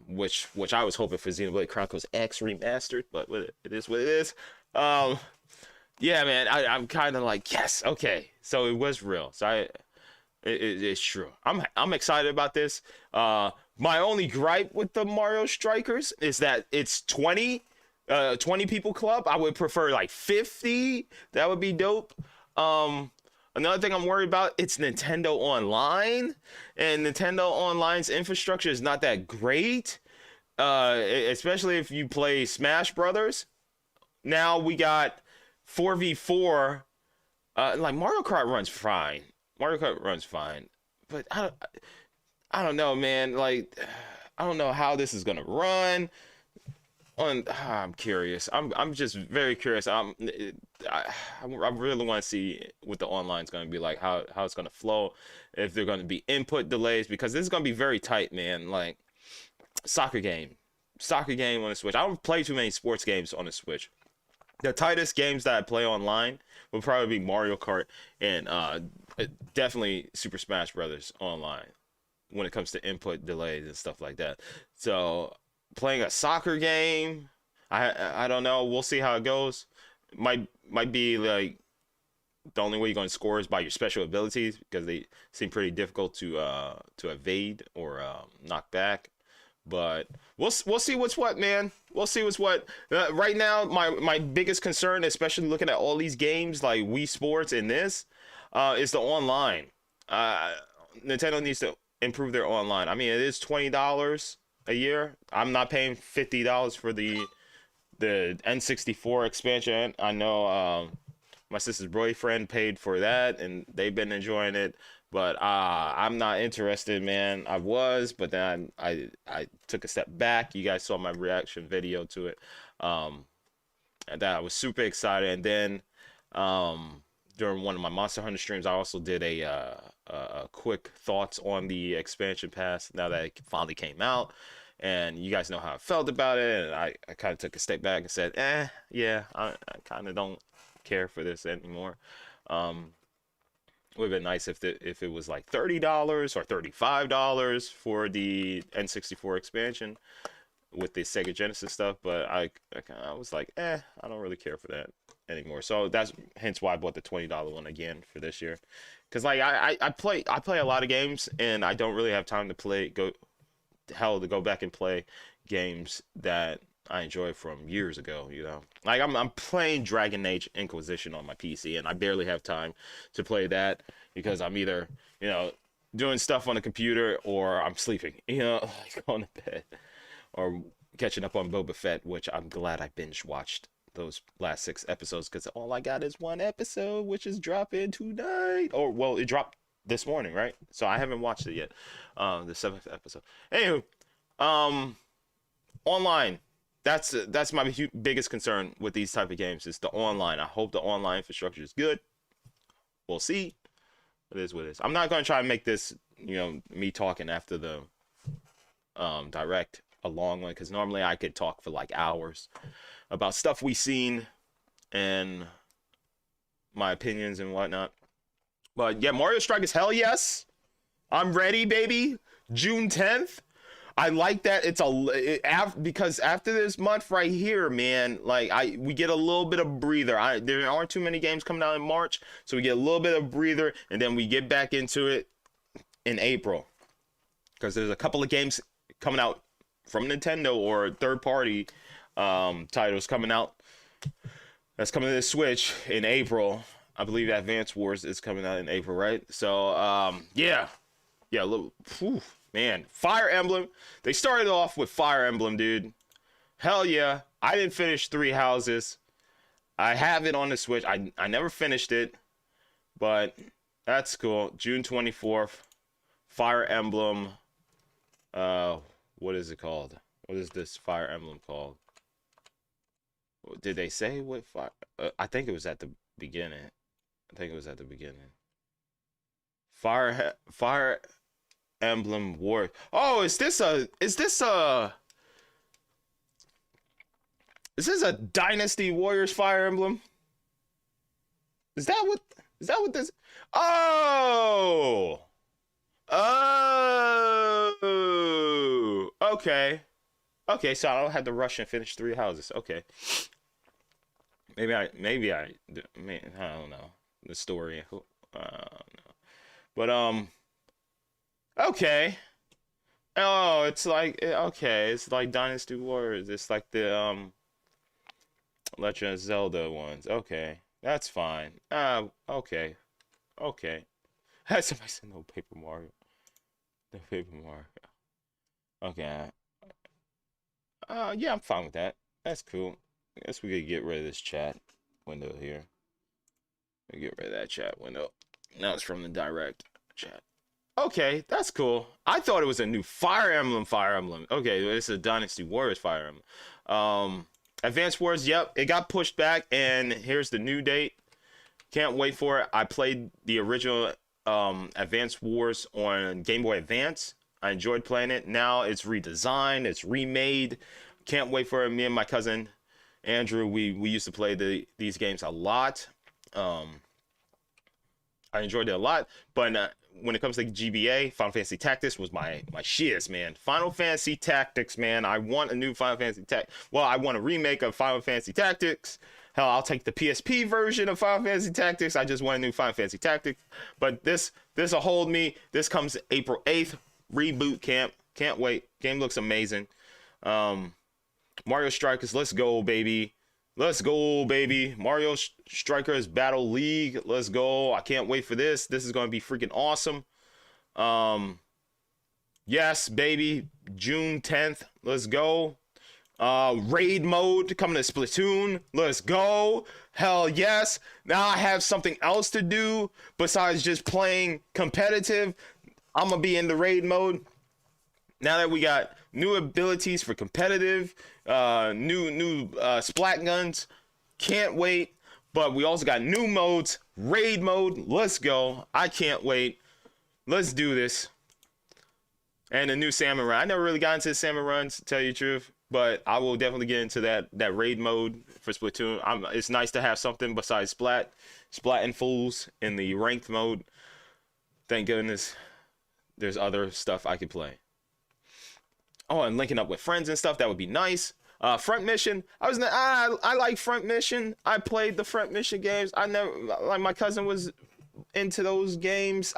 which I was hoping for Xenoblade Chronicles X remastered, but it is what it is. Yeah, man, I'm kind of like, yes, okay, so it was real. So it's true. I'm excited about this. My only gripe with the Mario Strikers is that it's 20 people club. I would prefer like 50. That would be dope. Another thing I'm worried about, it's Nintendo Online, and Nintendo Online's infrastructure is not that great, especially if you play Smash Brothers. Now we got 4v4. Like Mario Kart runs fine. But I don't know, man. Like, I don't know how this is gonna run. I'm curious. I'm just very curious. I really want to see what the online is going to be like, how it's going to flow, if there are going to be input delays, because this is going to be very tight, man. Like soccer game on the Switch. I don't play too many sports games on the Switch. The tightest games that I play online will probably be Mario Kart and definitely Super Smash Brothers online when it comes to input delays and stuff like that. So playing a soccer game, I don't know. We'll see how it goes. Might be like the only way you're going to score is by your special abilities, because they seem pretty difficult to evade or knock back. But we'll see what's what, man. We'll see what's what. Right now, my biggest concern, especially looking at all these games like Wii Sports and this, is the online. Nintendo needs to improve their online. I mean, it is $20 a year. I'm not paying $50 for the N64 expansion. I know my sister's boyfriend paid for that, and they've been enjoying it. But I'm not interested, man. I was, but then I took a step back. You guys saw my reaction video to it, and that I was super excited. And then during one of my Monster Hunter streams, I also did a quick thoughts on the expansion pass now that it finally came out. And you guys know how I felt about it, and I kind of took a step back and said, yeah, I kind of don't care for this anymore. It would have been nice if it was like $30 or $35 for the N64 expansion with the Sega Genesis stuff, but I was like, I don't really care for that anymore. So that's hence why I bought the $20 one again for this year, because like I play a lot of games, and I don't really have time to go back and play games that I enjoy from years ago, you know. Like I'm playing Dragon Age Inquisition on my PC, and I barely have time to play that because I'm either, you know, doing stuff on the computer or I'm sleeping, you know, like going to bed, or catching up on Boba Fett, which I'm glad I binge watched those last 6 episodes, because all I got is 1 episode, which is dropping tonight. Or well, it dropped this morning, right? So I haven't watched it yet. The 7th episode. Anywho, online. That's my biggest concern with these type of games, is the online. I hope the online infrastructure is good. We'll see. It is what it is. I'm not going to try and make this, you know, me talking after the direct a long one, because normally I could talk for like hours about stuff we've seen and my opinions and whatnot. But yeah, Mario Strikers, hell yes. I'm ready, baby. June 10th. I like that it's because after this month right here, man, like we get a little bit of breather. There aren't too many games coming out in March, so we get a little bit of breather, and then we get back into it in April, because there's a couple of games coming out from Nintendo or third-party titles coming out. That's coming to the Switch in April. I believe Advance Wars is coming out in April, right? So yeah, little. Man, Fire Emblem. They started off with Fire Emblem, dude. Hell yeah. I didn't finish 3 Houses. I have it on the Switch. I never finished it, but that's cool. June 24th. Fire Emblem what is it called? What is this Fire Emblem called? Did they say what fire? I think it was at the beginning. Fire Emblem War. Oh, is this a Dynasty Warriors Fire Emblem? Is that what this? Oh, okay. So I don't have to rush and finish 3 houses. Okay. Maybe I don't know the story. But okay. Oh, it's like it's like Dynasty Warriors. It's like the Legend of Zelda ones. Okay, that's fine. Okay. Somebody said no Paper Mario. Okay. Yeah, I'm fine with that. That's cool. I guess we could get rid of this chat window here. Get rid of that chat window. Now it's from the direct chat. Okay, that's cool. I thought it was a new Fire Emblem. Okay, it's a Dynasty Warriors Fire Emblem. Advance Wars, yep, it got pushed back, and here's the new date. Can't wait for it. I played the original Advance Wars on Game Boy Advance. I enjoyed playing it. Now it's redesigned, it's remade. Can't wait for it. Me and my cousin Andrew, we used to play these games a lot. I enjoyed it a lot, but when it comes to GBA, Final Fantasy Tactics was my shiz, man. Final Fantasy Tactics, man. I want a new Final Fantasy Well, I want a remake of Final Fantasy Tactics. Hell, I'll take the PSP version of Final Fantasy Tactics. I just want a new Final Fantasy Tactics. But this'll hold me. This comes April 8th. Reboot camp. Can't wait. Game looks amazing. Mario Strikers, let's go, baby. Mario Strikers Battle League, let's go. I can't wait for this. This is going to be freaking awesome. Yes, baby. June 10th, let's go. Raid mode coming to Splatoon, let's go. Hell yes. Now I have something else to do besides just playing competitive. I'm going to be in the raid mode. Now that we got new abilities for competitive, new splat guns, can't wait. But we also got new modes, raid mode, let's go. I can't wait. Let's do this. And a new Salmon Run. I never really got into Salmon Run, to tell you the truth, but I will definitely get into that raid mode for Splatoon. It's nice to have something besides splatting fools in the ranked mode. Thank goodness there's other stuff I could play. Oh, and linking up with friends and stuff, that would be nice. Front Mission, I like Front Mission. I played the Front Mission games. My cousin was into those games.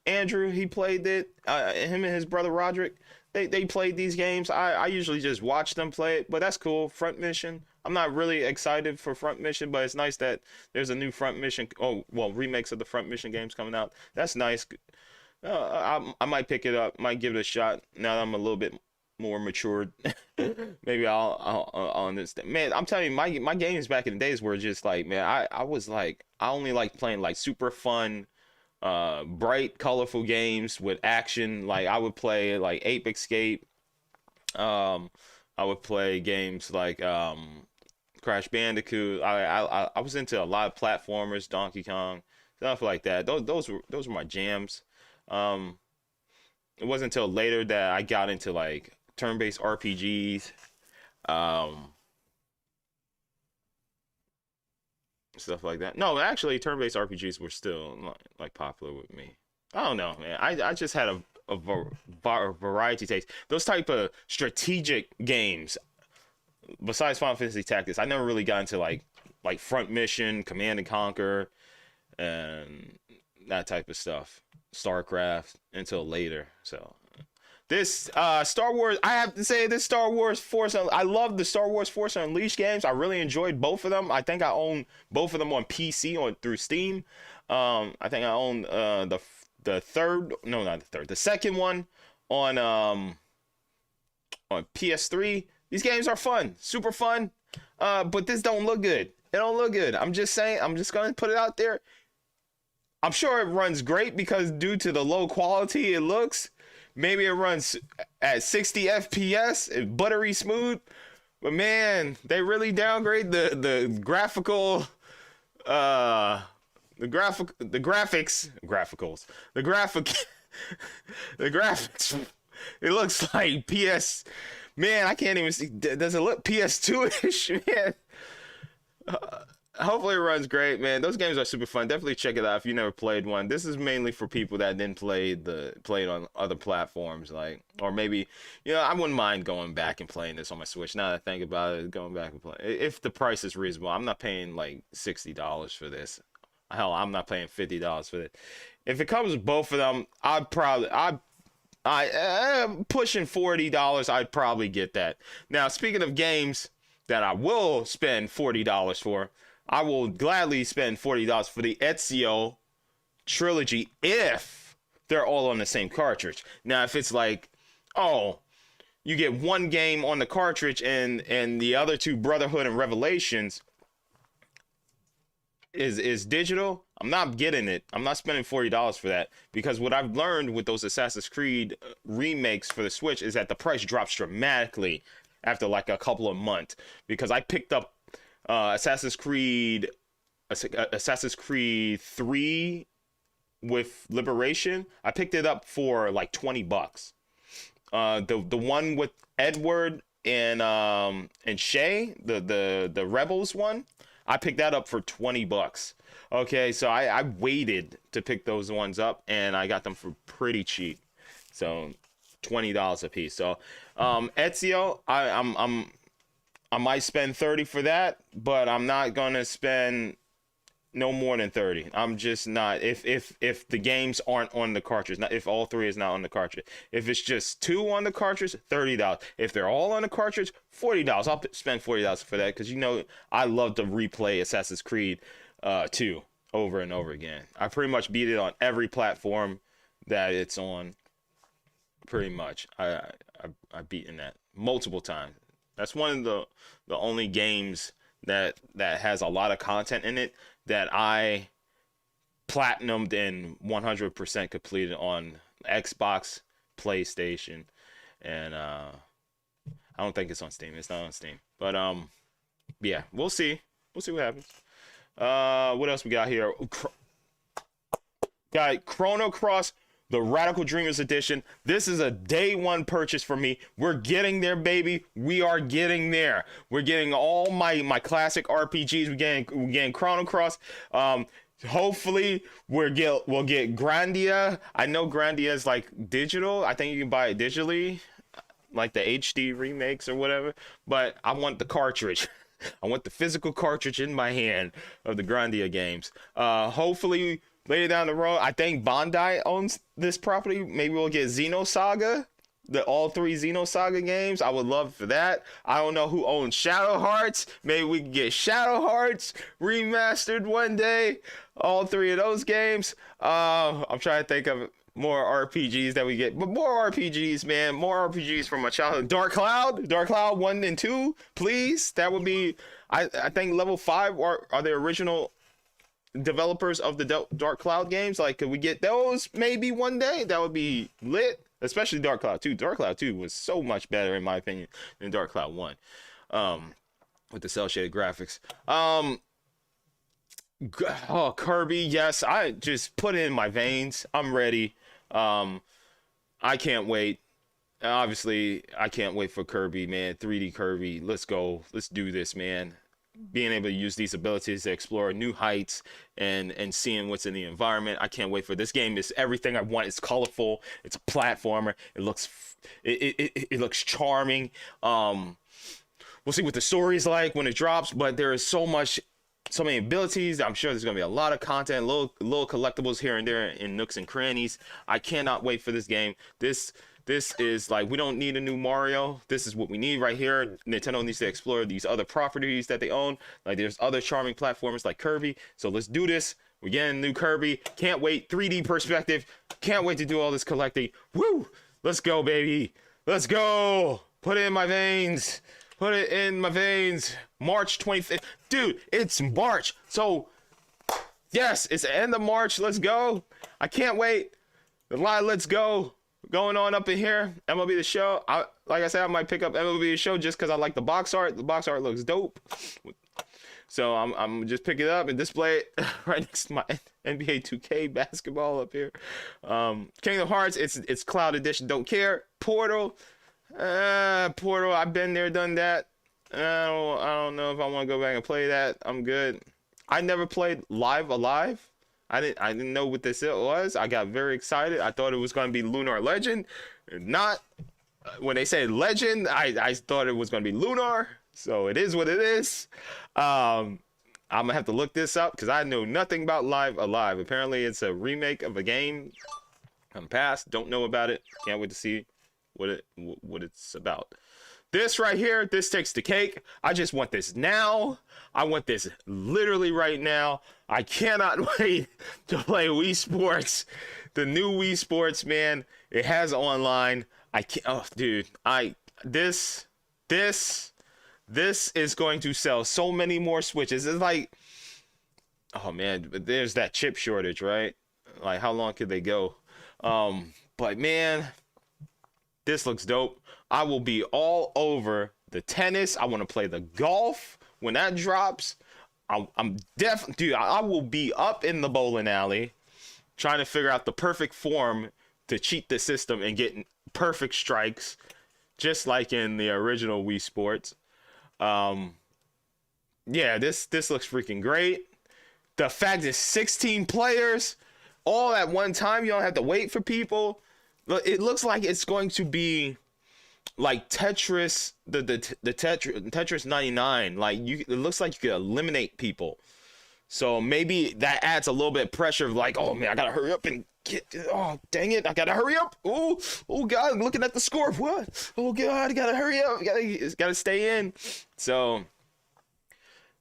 Andrew, he played it. Him and his brother Roderick, they played these games. I usually just watch them play it, but that's cool. Front Mission, I'm not really excited for Front Mission, but it's nice that there's a new Front Mission. Oh, well, remakes of the Front Mission games coming out. That's nice. I might pick it up, might give it a shot now that I'm a little bit more matured. Maybe I'll understand. Man, I'm telling you, my games back in the days were just like, man, I was like, I only like playing like super fun, bright, colorful games with action. Like I would play like Ape Escape. I would play games like Crash Bandicoot. I was into a lot of platformers, Donkey Kong, stuff like that. Those were my jams. It wasn't until later that I got into like turn-based RPGs, stuff like that. No, actually, turn-based RPGs were still like popular with me. I don't know, man. I just had a variety taste. Those type of strategic games, besides Final Fantasy Tactics, I never really got into like Front Mission, Command and Conquer, and that type of stuff. StarCraft until later. So this Star Wars, I have to say, this Star Wars Force, I love the Star Wars Force Unleashed games. I really enjoyed both of them. I think I own both of them on PC through Steam. I think I own the second one on PS3. These games are fun, super fun, but this don't look good. It don't look good. I'm just saying, I'm just gonna put it out there. I'm sure it runs great because due to the low quality it looks, maybe it runs at 60 FPS, and buttery smooth. But man, they really downgrade the graphical, the graphics. It looks like PS. Man, I can't even see. Does it look PS2-ish, man? Hopefully it runs great, man. Those games are super fun. Definitely check it out if you never played one. This is mainly for people that didn't play it on other platforms, like, or maybe, I wouldn't mind going back and playing this on my Switch. Now that I think about it, going back and playing, if the price is reasonable. I'm not paying like $60 for this. Hell, I'm not paying $50 for it. If it comes with both of them, I'm pushing $40. I'd probably get that. Now, speaking of games that I will spend $40 for, I will gladly spend $40 for the Ezio trilogy if they're all on the same cartridge. Now, if it's like, oh, you get one game on the cartridge and the other two, Brotherhood and Revelations, is digital, I'm not getting it. I'm not spending $40 for that, because what I've learned with those Assassin's Creed remakes for the Switch is that the price drops dramatically after like a couple of months, because I picked up Assassin's Creed 3 with Liberation. I picked it up for like $20. The one with Edward and Shay, the Rebels one, I picked that up for $20. Okay, so I waited to pick those ones up, and I got them for pretty cheap. So $20 a piece. So Ezio, I might spend $30 for that, but I'm not gonna spend no more than $30. I'm just not. If the games aren't on the cartridge, not if all three is not on the cartridge. If it's just two on the cartridge, $30. If they're all on the cartridge, $40. I'll spend $40 for that, because I love to replay Assassin's Creed 2 over and over again. I pretty much beat it on every platform that it's on. Pretty much, I've beaten that multiple times. That's one of the only games that has a lot of content in it that I platinumed and 100% completed on Xbox, PlayStation, and I don't think it's on Steam. It's not on Steam, but yeah, we'll see what happens. What else we got here? Got Chrono Cross, the Radical Dreamers Edition. This is a day one purchase for me. We're getting there, baby. We are getting there. We're getting all my classic RPGs. We're getting Chrono Cross. Hopefully we'll get Grandia. I know Grandia is like digital. I think you can buy it digitally, like the HD remakes or whatever. But I want the cartridge. I want the physical cartridge in my hand of the Grandia games. Hopefully later down the road, I think Bandai owns this property. Maybe we'll get Xenosaga, all three Xenosaga games. I would love for that. I don't know who owns Shadow Hearts. Maybe we can get Shadow Hearts remastered one day. All three of those games. I'm trying to think of more RPGs that we get, but more RPGs, man. More RPGs from my childhood. Dark Cloud 1 and 2, please. That would be. I think level 5 are the original developers of the Dark Cloud games. Like, could we get those maybe one day? That would be lit, especially Dark Cloud 2. Dark Cloud 2 was so much better in my opinion than Dark Cloud 1, with the cel shaded graphics. Kirby, yes, I just put it in my veins. I'm ready. I can't wait. Obviously, I can't wait for Kirby, man. 3D Kirby, let's go. Let's do this, man. Being able to use these abilities to explore new heights and seeing what's in the environment. I can't wait for this game. It's everything I want. It's colorful. It's a platformer. It looks charming. We'll see what the story's like when it drops, but there is so many abilities. I'm sure there's gonna be a lot of content, little collectibles here and there in nooks and crannies. I cannot wait for this game. This is like, we don't need a new Mario. This is what we need right here. Nintendo needs to explore these other properties that they own. Like, there's other charming platformers like Kirby. So let's do this. We're getting a new Kirby. Can't wait. 3D perspective. Can't wait to do all this collecting. Woo! Let's go, baby. Let's go. Put it in my veins. Put it in my veins. March 25th. Dude, it's March. So, yes, it's the end of March. Let's go. I can't wait. Let's go. going on up in here. MLB The Show. Like I said, I might pick up MLB The Show just because I like the box art. The box art looks dope. So I'm just pick it up and display it right next to my NBA 2K basketball up here. Kingdom Hearts, it's Cloud Edition. Don't care. Portal. Portal. I've been there, done that. I don't know if I want to go back and play that. I'm good. I never played Live Alive. I didn't know what this was. I got very excited. I thought it was going to be Lunar Legend. Not. When they said Legend, I thought it was going to be Lunar. So it is what it is. I'm going to have to look this up because I know nothing about Live Alive. Apparently, it's a remake of a game from the past. Don't know about it. Can't wait to see what it's about. This right here, this takes the cake. I just want this now. I want this literally right now. I cannot wait to play Wii Sports. The new Wii Sports, man. It has online. I can't. Oh, dude. This is going to sell so many more Switches. It's like, oh man, but there's that chip shortage, right? Like, how long could they go? But man, this looks dope. I will be all over the tennis. I want to play the golf when that drops. I'm definitely, dude, I will be up in the bowling alley trying to figure out the perfect form to cheat the system and get perfect strikes, just like in the original Wii Sports. Yeah, this looks freaking great. The fact is 16 players all at one time. You don't have to wait for people. It looks like it's going to be like Tetris, the Tetris 99. Like it looks like you could eliminate people. So maybe that adds a little bit of pressure of like, oh man, I gotta hurry up and get. Oh dang it, I gotta hurry up. Oh God, I'm looking at the score. What? Oh God, I gotta hurry up. Gotta stay in. So,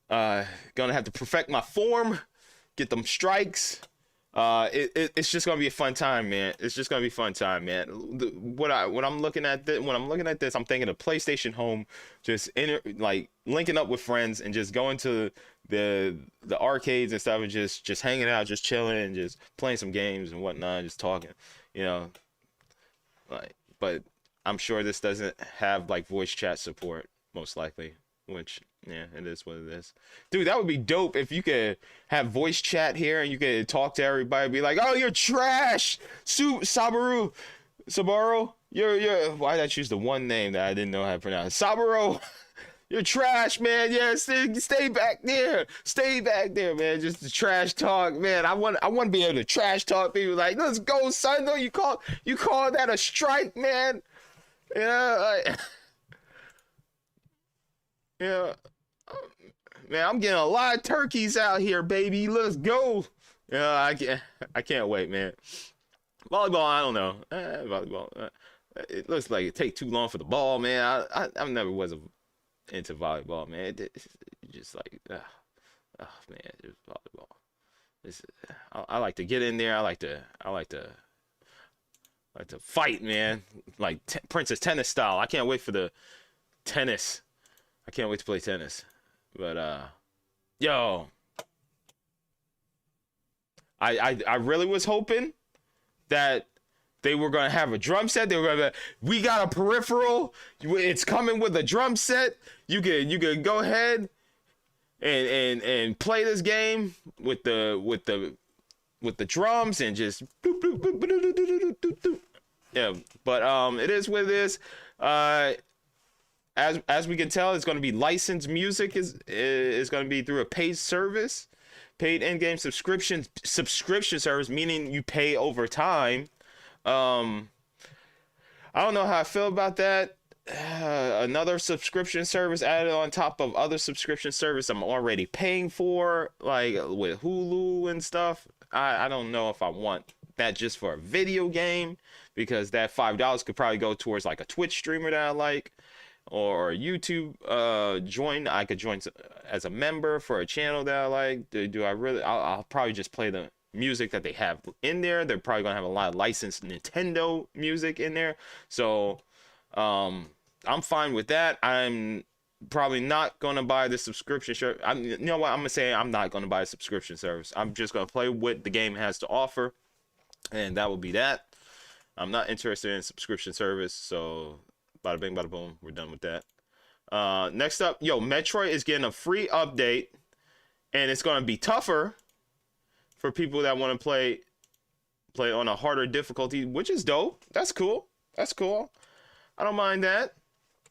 gonna have to perfect my form, get them strikes. It's just gonna be a fun time, man. It's just gonna be a fun time, man. When I'm looking at this, I'm thinking of PlayStation Home, just like linking up with friends and just going to the arcades and stuff and just hanging out, just chilling and just playing some games and whatnot, just talking, you know. Like, but I'm sure this doesn't have like voice chat support, most likely, which yeah, it is what it is. Dude, that would be dope if you could have voice chat here and you could talk to everybody and be like, oh, you're trash, Sabaru, you're why did I choose the one name that I didn't know how to pronounce? Saburo, you're trash, man. Yeah, stay back there. Stay back there, man. Just the trash talk, man. I want to be able to trash talk people like, let's go, son. No, you call that a strike, man. Yeah, yeah. Man, I'm getting a lot of turkeys out here, baby. Let's go. Yeah, I can't wait, man. Volleyball, I don't know. Volleyball, it looks like it take too long for the ball, man. I never was into volleyball, man. It's just like, man, it's volleyball. I like to get in there. I like to fight, man. Like Princess Tennis style. I can't wait for the tennis. I can't wait to play tennis. But yo, I really was hoping that they were gonna have a drum set. They were gonna, we got a peripheral. It's coming with a drum set. You could go ahead and play this game with the drums and just boop, boop, boop, boop, boop, boop, boop, boop. Yeah. But it is what it is. As we can tell, it's going to be licensed music is going to be through a paid service, paid in-game subscription service, meaning you pay over time. I don't know how I feel about that. Another subscription service added on top of other subscription service I'm already paying for, like with Hulu and stuff. I don't know if I want that just for a video game, because that $5 could probably go towards like a Twitch streamer that I like. Or YouTube join. I could join as a member for a channel that I like. Do I really? I'll probably just play the music that they have in there. They're probably gonna have a lot of licensed Nintendo music in there. So I'm fine with that. I'm probably not gonna buy the subscription service. You know what? I'm gonna say I'm not gonna buy a subscription service. I'm just gonna play what the game has to offer, and that will be that. I'm not interested in subscription service, so bada bing, bada boom, we're done with that. Next up, Metroid is getting a free update, and it's gonna be tougher for people that want to play on a harder difficulty, which is dope. That's cool. That's cool. I don't mind that.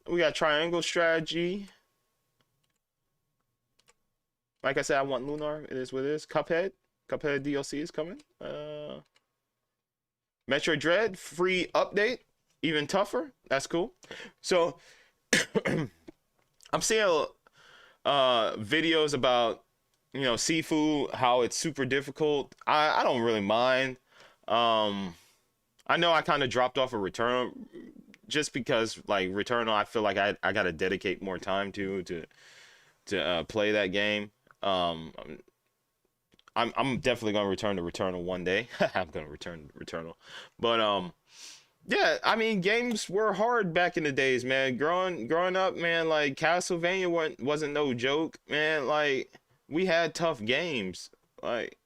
We got triangle strategy. Like I said, I want Lunar. It is what it is. Cuphead DLC is coming. Metroid Dread free update, even tougher. That's cool. So I'm seeing videos about Sifu, how it's super difficult. I don't really mind. I know I kind of dropped off of Returnal just because like Returnal, I feel like I gotta dedicate more time to play that game. I'm definitely gonna return to Returnal one day. I'm gonna return to Returnal, but yeah, I mean, games were hard back in the days, man. Growing up, man, like Castlevania wasn't no joke, man. Like we had tough games. Like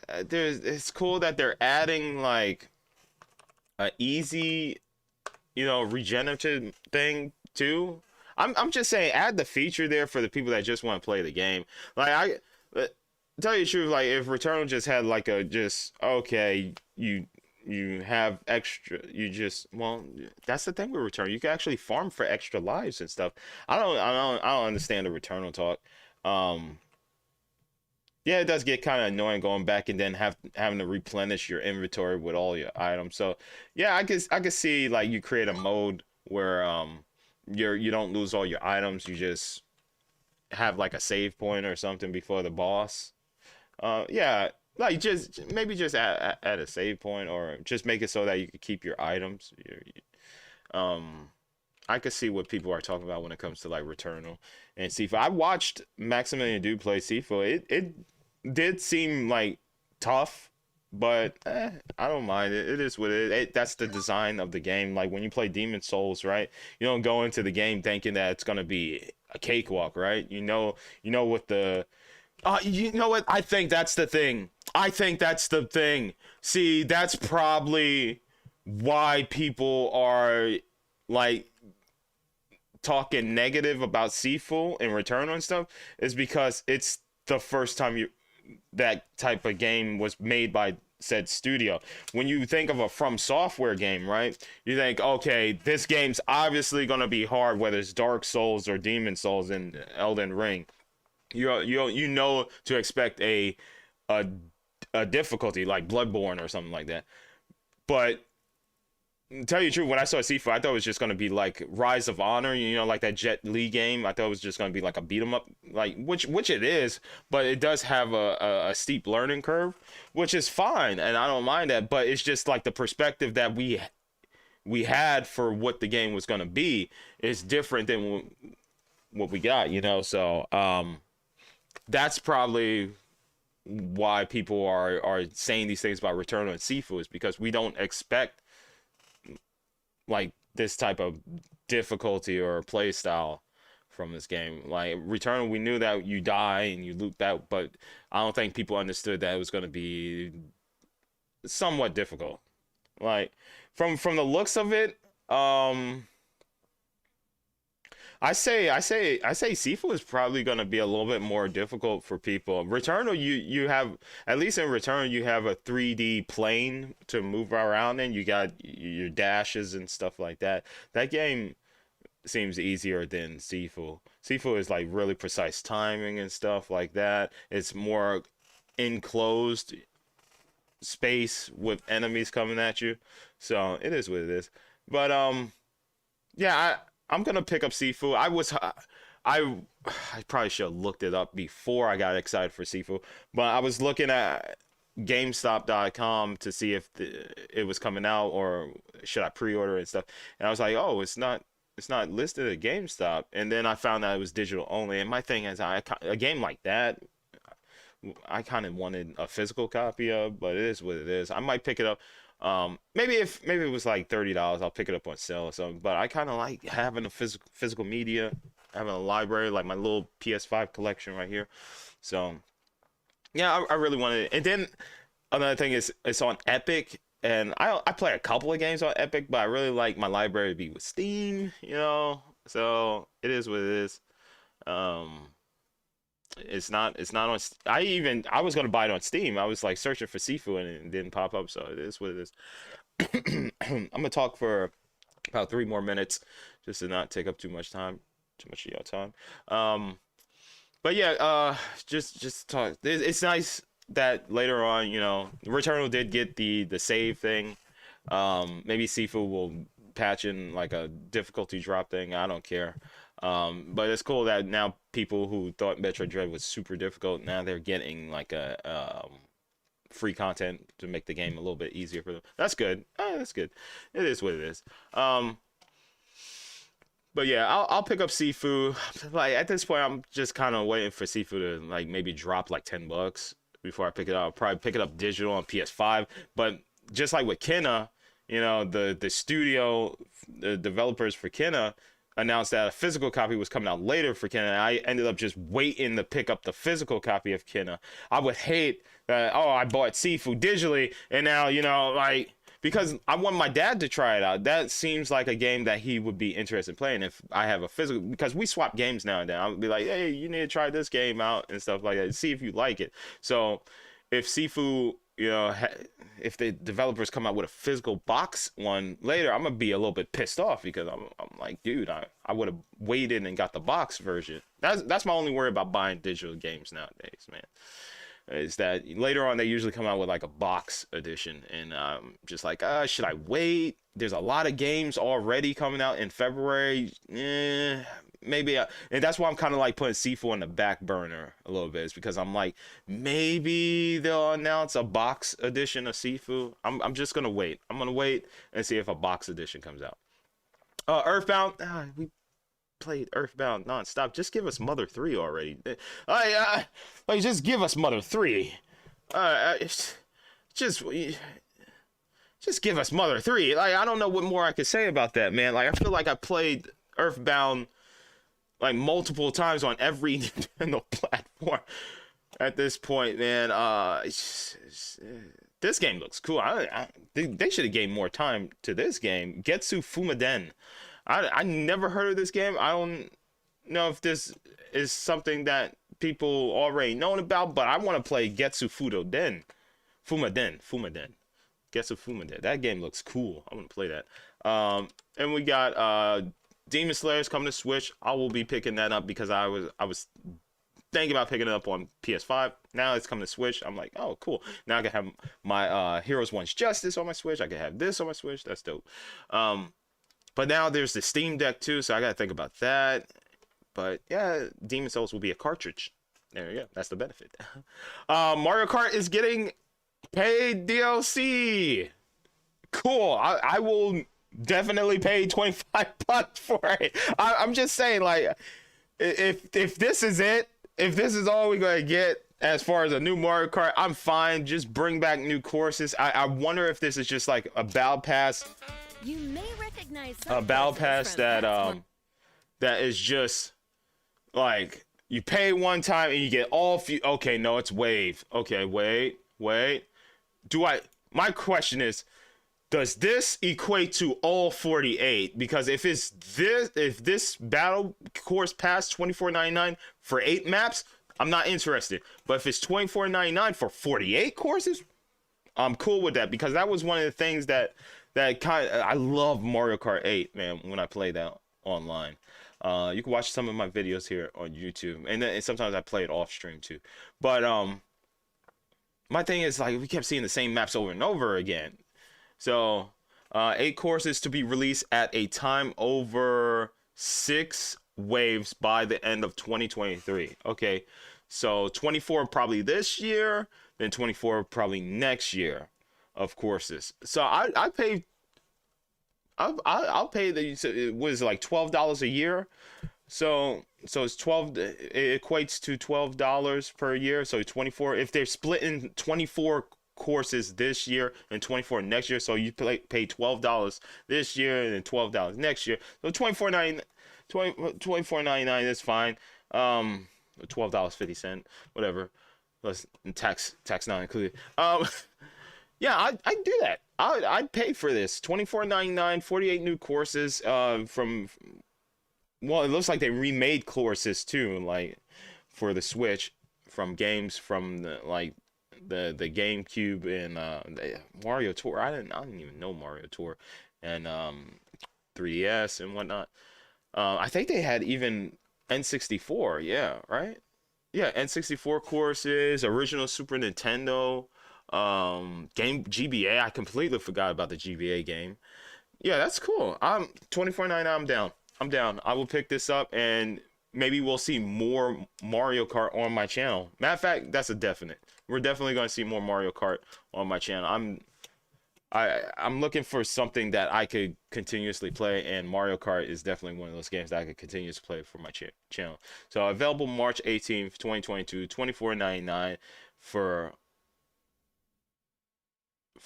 it's cool that they're adding like a easy, regenerative thing too. I'm just saying, add the feature there for the people that just want to play the game. Like tell you the truth, like if Returnal just had like okay, you have extra, that's the thing with Returnal. You can actually farm for extra lives and stuff. I don't understand the Returnal talk. Yeah, it does get kind of annoying going back and then having to replenish your inventory with all your items. So yeah, I could see like you create a mode where you don't lose all your items. You just have like a save point or something before the boss. Yeah, like maybe just add a save point, or just make it so that you can keep your items. I could see what people are talking about when it comes to like Returnal and Sifu. I watched Maximilian Dude play Sifu. It did seem like tough, but I don't mind it. It is what it is. That's the design of the game. Like when you play Demon Souls, right? You don't go into the game thinking that it's gonna be a cakewalk, right? You know what the you know what? I think that's the thing. See, that's probably why people are like talking negative about Sifu and Returnal and stuff, is because it's the first time that type of game was made by said studio. When you think of a From Software game, right? You think, okay, this game's obviously gonna be hard, whether it's Dark Souls or Demon Souls and Elden Ring. You know to expect a difficulty like Bloodborne or something like that. But to tell you the truth, when I saw Sifu, I thought it was just gonna be like Rise of Honor, like that Jet Li game. I thought it was just gonna be like a beat 'em up, like which it is, but it does have a steep learning curve, which is fine, and I don't mind that. But it's just like the perspective that we had for what the game was gonna be is different than what we got, So that's probably why people are saying these things about Returnal and Sifu, is because we don't expect like this type of difficulty or play style from this game. Like Returnal, we knew that you die and you loop that, but I don't think people understood that it was going to be somewhat difficult. Like from the looks of it, I say Sifu is probably going to be a little bit more difficult for people. Returnal, you have, at least in Returnal, you have a 3D plane to move around in. You got your dashes and stuff like that. That game seems easier than Sifu. Sifu is like really precise timing and stuff like that. It's more enclosed space with enemies coming at you. So it is what it is. But yeah, I'm gonna pick up Sifu. I probably should have looked it up before I got excited for Sifu, but I was looking at GameStop.com to see if it was coming out or should I pre-order and stuff. And I was like, oh, it's not listed at GameStop. And then I found out it was digital only. And my thing is, a game like that, I kind of wanted a physical copy of, but it is what it is. I might pick it up. Maybe it was like $30, I'll pick it up on sale or something. But I kind of like having a physical media, having a library, like my little PS5 collection right here. So yeah, I really wanted it. And then another thing is, it's on Epic, and I play a couple of games on Epic, but I really like my library to be with Steam, you know. So it is what it is. It's not on. I was gonna buy it on Steam. I was like searching for Sifu and it didn't pop up. So it is what it is. I'm gonna talk for about 3 more minutes, just to not take up too much of your time. But yeah, just talk. It's nice that later on, you know, Returnal did get the save thing. Maybe Sifu will patch in like a difficulty drop thing. I don't care. But it's cool that now people who thought Metroid Dread was super difficult, now they're getting like a free content to make the game a little bit easier for them. That's good. That's good. It is what it is. But yeah, I'll pick up Sifu. Like at this point, I'm just kind of waiting for Sifu to like maybe drop like $10 before I pick it up. I'll probably pick it up digital on PS5. But just like with Kena, you know, the studio, the developers for Kena announced that a physical copy was coming out later for Kena. I ended up just waiting to pick up the physical copy of Kena. I would hate that. Oh, I bought Sifu digitally, and now, you know, like, because I want my dad to try it out. That seems like a game that he would be interested in playing if I have a physical, because we swap games now and then. I'll be like, hey, you need to try this game out and stuff like that, see if you like it. So if Sifu, you know, if the developers come out with a physical box one later, I'm gonna be a little bit pissed off, because I'm like, dude, I would have waited and got the box version. That's my only worry about buying digital games nowadays, man. Is that later on they usually come out with like a box edition, and just like, should I wait? There's a lot of games already coming out in February. Maybe, and that's why I'm kind of like putting Sifu on the back burner a little bit, is because I'm like, maybe they'll announce a box edition of Sifu. I'm just gonna wait. I'm gonna wait and see if a box edition comes out. Earthbound, we played Earthbound nonstop. Just give us Mother 3 already. Like, just give us Mother 3. Just give us Mother 3. Like, I don't know what more I could say about that, man. Like, I feel like I played Earthbound like multiple times on every Nintendo platform at this point, man. This game looks cool. They should have gave more time to this game. Getsu Fumaden. I never heard of this game. I don't know if this is something that people already known about, but I want to play Getsu Fumaden. Getsu Fumaden. That game looks cool. I want to play that. And we got Demon Slayer's coming to Switch. I will be picking that up because I was thinking about picking it up on PS5. Now it's coming to Switch. I'm like, oh, cool. Now I can have my Heroes One's Justice on my Switch. I can have this on my Switch. That's dope. But now there's the Steam Deck too, so I gotta think about that. But yeah, Demon Souls will be a cartridge. There you go. That's the benefit. Mario Kart is getting paid DLC. Cool. I will definitely pay $25 for it. I'm just saying, like, if this is it, if this is all we're gonna get as far as a new Mario Kart, I'm fine. Just bring back new courses. I wonder if this is just like a battle pass. You may recognize A battle pass that is just like you pay one time and you get all few. Okay, no, it's wave. Okay, wait. My question is, does this equate to all 48? Because if this battle course pass $24.99 for 8 maps, I'm not interested. But if it's $24.99 for 48 courses, I'm cool with that, because that was one of the things that I love Mario Kart 8, man, when I play that online. You can watch some of my videos here on YouTube, and sometimes I play it off stream too. But my thing is, like, we kept seeing the same maps over and over again. So 8 courses to be released at a time over 6 waves by the end of 2023. Okay, so 24 probably this year, then 24 probably next year of courses. So I'll pay the, what is it, like $12 a year? So it's 12, it equates to $12 per year. So 24, if they're splitting 24 courses this year and 24 next year, so you pay $12 this year and then $12 next year. So $24.99 is fine. $12.50, whatever. Less tax not included. Yeah, I do that. I'd pay for this. $24.99, 48 new courses from. Well, it looks like they remade courses too, like for the Switch, from games from the GameCube and the Mario Tour. I didn't even know Mario Tour, and 3DS and whatnot. I think they had even N64. Yeah, right. Yeah, N64 courses, original Super Nintendo game, GBA. I completely forgot about the GBA game. Yeah, that's cool. I'm $24.99. I'm down. I'm down. I will pick this up, and maybe we'll see more Mario Kart on my channel. Matter of fact, that's a definite. We're definitely going to see more Mario Kart on my channel. I'm looking for something that I could continuously play, and Mario Kart is definitely one of those games that I could continuously play for my channel. So available March 18th, 2022, $24.99 for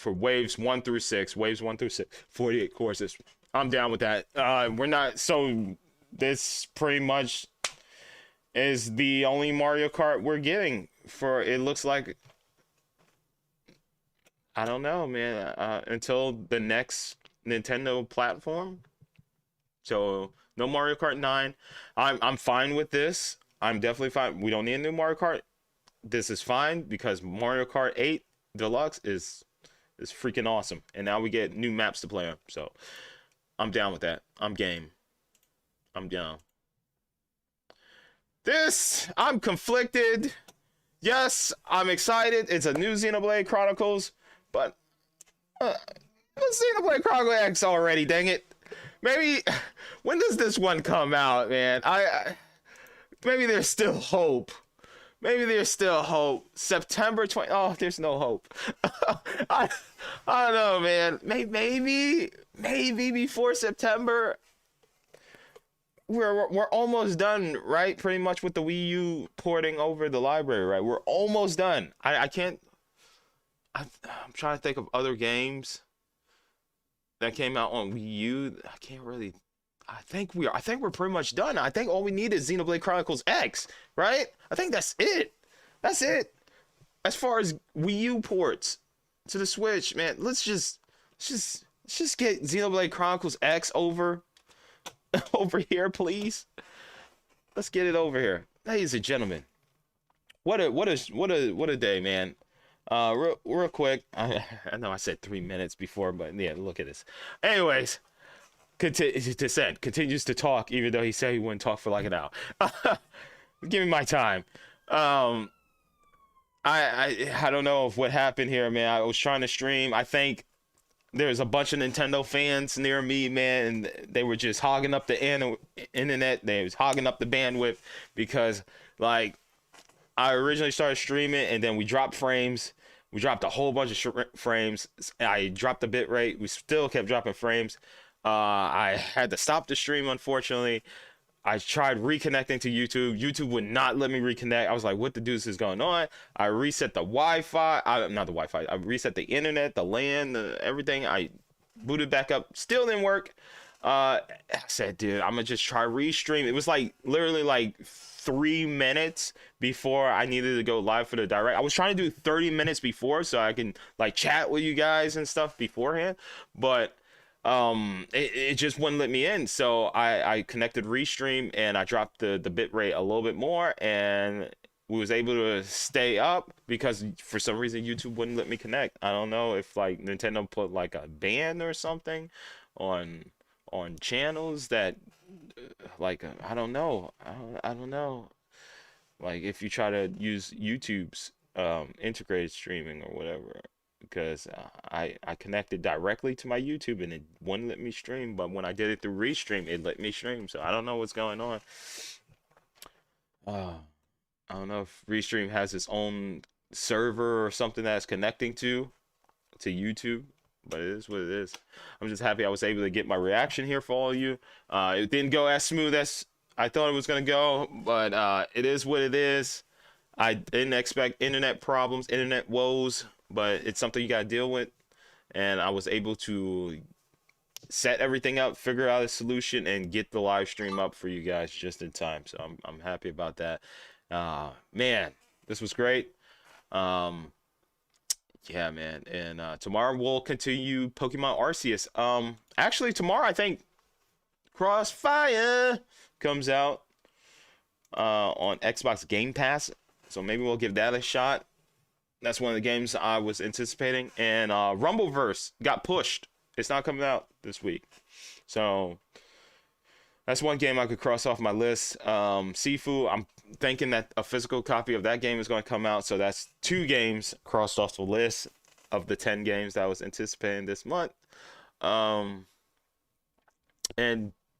waves 1 through 6, 48 courses. I'm down with that. This pretty much is the only Mario Kart we're getting for, it looks like, I don't know, man, until the next Nintendo platform. So no Mario Kart 9. I'm fine with this. I'm definitely fine. We don't need a new Mario Kart. This is fine because Mario Kart 8 Deluxe is freaking awesome. And now we get new maps to play on. So I'm down with that. I'm game. I'm down. I'm conflicted. Yes, I'm excited. It's a new Xenoblade Chronicles, but Xenoblade Chronicles X already, dang it. Maybe, when does this one come out, man? Maybe there's still hope. Maybe there's still hope. September 20. Oh, there's no hope. I don't know, man. Maybe before September. We're almost done, right? Pretty much with the Wii U porting over the library, right? We're almost done. I'm trying to think of other games that came out on Wii U. I can't really. I think we're pretty much done. I think all we need is Xenoblade Chronicles X, right? I think that's it. That's it. As far as Wii U ports to the Switch, man, let's just get Xenoblade Chronicles X over here, please. Let's get it over here, ladies and gentlemen. What a day, man. Real quick. I know I said 3 minutes before, but yeah, look at this. Anyways. Continues to talk, even though he said he wouldn't talk for like an hour. Give me my time. I don't know of what happened here, man. I was trying to stream. I think there's a bunch of Nintendo fans near me, man, and they were just hogging up the internet. They was hogging up the bandwidth because, like, I originally started streaming and then we dropped frames. We dropped a whole bunch of frames. I dropped the bit rate. We still kept dropping frames. I had to stop the stream, unfortunately. I tried reconnecting to YouTube. YouTube would not let me reconnect. I was like, what the deuce is going on? I reset the Wi-Fi. Not the Wi-Fi. I reset the internet, the LAN, everything. I booted back up. Still didn't work. I said, dude, I'm going to just try restream. It was like literally like 3 minutes before I needed to go live for the direct. I was trying to do 30 minutes before so I can like chat with you guys and stuff beforehand. But it just wouldn't let me in, so I connected Restream and I dropped the bit rate a little bit more, and we was able to stay up because for some reason YouTube wouldn't let me connect. I don't know if like Nintendo put like a ban or something on channels that like I don't know. I don't know. Like if you try to use YouTube's integrated streaming or whatever. Because I connected directly to my YouTube and it wouldn't let me stream, but when I did it through Restream, it let me stream. So I don't know what's going on. I don't know if Restream has its own server or something that's connecting to YouTube, but it is what it is. I'm just happy I was able to get my reaction here for all of you. It didn't go as smooth as I thought it was gonna go, but it is what it is. I didn't expect internet problems, internet woes. But it's something you gotta deal with, and I was able to set everything up, figure out a solution, and get the live stream up for you guys just in time. So I'm happy about that. Man, this was great. yeah, man. And tomorrow we'll continue Pokemon Arceus. Actually, tomorrow I think Crossfire comes out on Xbox Game Pass, so maybe we'll give that a shot. That's one of the games I was anticipating. And Rumbleverse got pushed. It's not coming out this week. So that's one game I could cross off my list. Sifu, I'm thinking that a physical copy of that game is going to come out. So that's 2 games crossed off the list of the 10 games that I was anticipating this month. And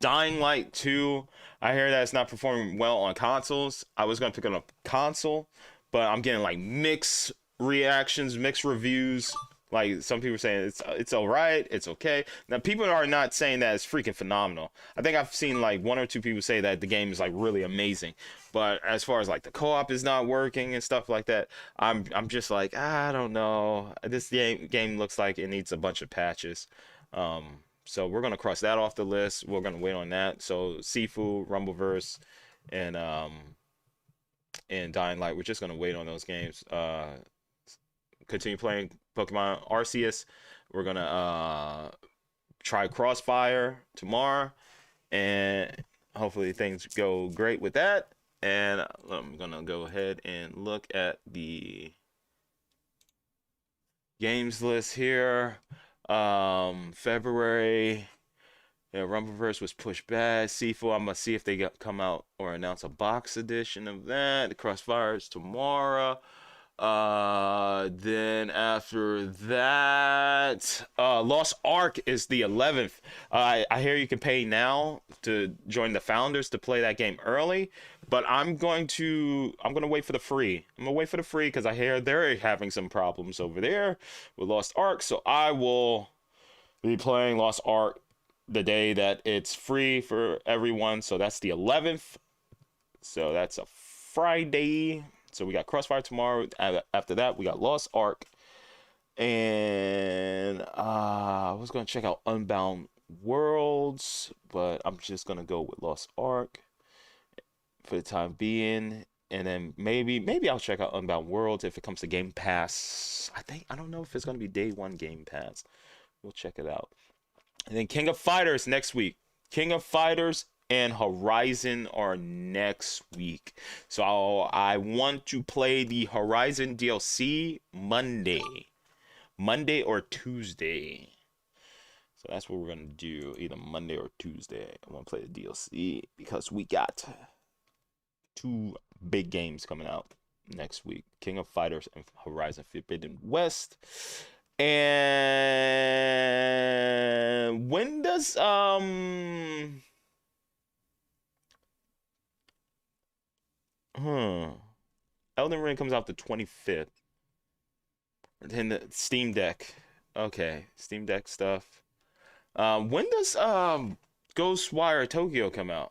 Dying Light 2, I hear that it's not performing well on consoles. I was going to pick it up console, but I'm getting like mixed reactions, mixed reviews. Like some people are saying it's all right, it's okay. Now people are not saying that it's freaking phenomenal. I think I've seen like 1 or 2 people say that the game is like really amazing. But as far as like the co-op is not working and stuff like that, I'm just like, I don't know. This game looks like it needs a bunch of patches. So we're gonna cross that off the list. We're gonna wait on that. So Sifu, Rumbleverse, and Dying Light. We're just gonna wait on those games. Continue playing Pokemon Arceus. We're gonna try Crossfire tomorrow, and hopefully things go great with that. And I'm gonna go ahead and look at the games list here. February, yeah, Rumbleverse was pushed back. Sifu, I'm gonna see if they come out or announce a box edition of that. The Crossfire is tomorrow. Then after that, Lost Ark is the 11th. I hear you can pay now to join the founders to play that game early, but I'm gonna wait for the free. I'm gonna wait for the free because I hear they're having some problems over there with Lost Ark. So I will be playing Lost Ark the day that it's free for everyone. So that's the 11th. So that's a Friday. So we got Crossfire tomorrow. After that, we got Lost Ark. And I was going to check out Unbound Worlds, but I'm just going to go with Lost Ark for the time being. And then maybe I'll check out Unbound Worlds if it comes to Game Pass. I don't know if it's going to be day 1 Game Pass. We'll check it out. And then King of Fighters next week. King of Fighters and Horizon are next week. So I want to play the Horizon DLC Monday or Tuesday. So that's what we're going to do, either Monday or Tuesday. I want to play the DLC because we got 2 big games coming out next week. King of Fighters and Horizon Forbidden West. And when does Elden Ring comes out the 25th. Then the Steam Deck. Okay, Steam Deck stuff. When does Ghostwire Tokyo come out?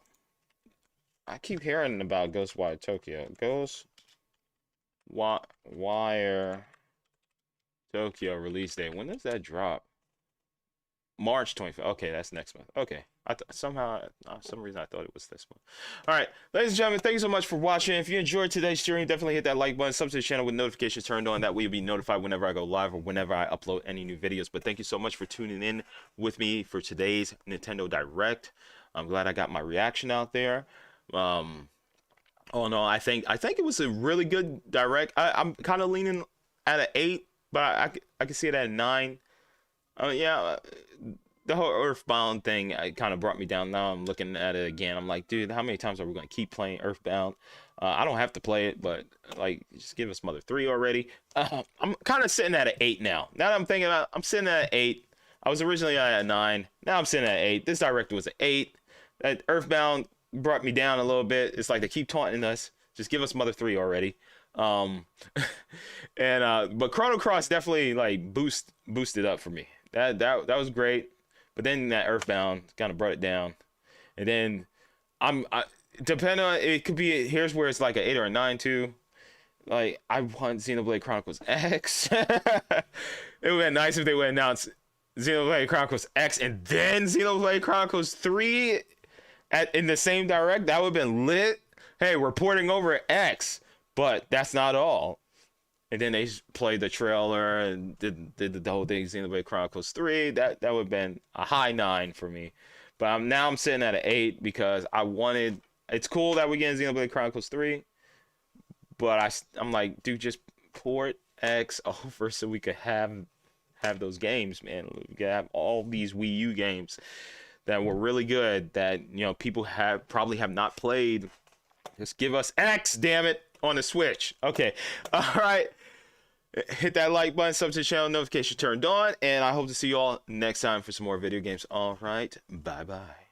I keep hearing about Ghostwire Tokyo. Ghostwire Tokyo release date. When does that drop? March 25th. Okay, that's next month. Okay. Some reason I thought it was this one. All right, ladies and gentlemen, thank you so much for watching. If you enjoyed today's stream, definitely hit that like button, sub to the channel with notifications turned on. That way you'll be notified whenever I go live or whenever I upload any new videos. But thank you so much for tuning in with me for today's Nintendo Direct. I'm glad I got my reaction out there. Oh no, I think it was a really good Direct. I'm kind of leaning at an 8, but I can see it at a 9. Yeah. The whole Earthbound thing kind of brought me down. Now I'm looking at it again. I'm like, dude, how many times are we going to keep playing Earthbound? I don't have to play it, but like, just give us Mother 3 already. I'm kind of sitting at an 8 now. Now that I'm thinking about it, I'm sitting at an 8. I was originally at a 9. Now I'm sitting at an 8. This Direct was an 8. That Earthbound brought me down a little bit. It's like they keep taunting us. Just give us Mother 3 already. But Chrono Cross definitely like boosted up for me. That was great. But then that Earthbound kind of brought it down. And then depending on, it could be, here's where it's like an 8 or a 9 too. Like, I want Xenoblade Chronicles X. It would have been nice if they would announce Xenoblade Chronicles X and then Xenoblade Chronicles 3 in the same Direct. That would have been lit. Hey, we're porting over X. But that's not all. and then they played the trailer and did the whole thing, Xenoblade Chronicles 3, that would have been a high 9 for me. But now I'm sitting at an 8 because I wanted. It's cool that we're getting Xenoblade Chronicles 3, but I'm like, dude, just port X over so we could have those games, man. We could have all these Wii U games that were really good that, you know, people probably have not played. Just give us X, damn it, on the Switch. Okay, all right. Hit that like button, sub to the channel, notification turned on, and I hope to see you all next time for some more video games. All right, bye-bye.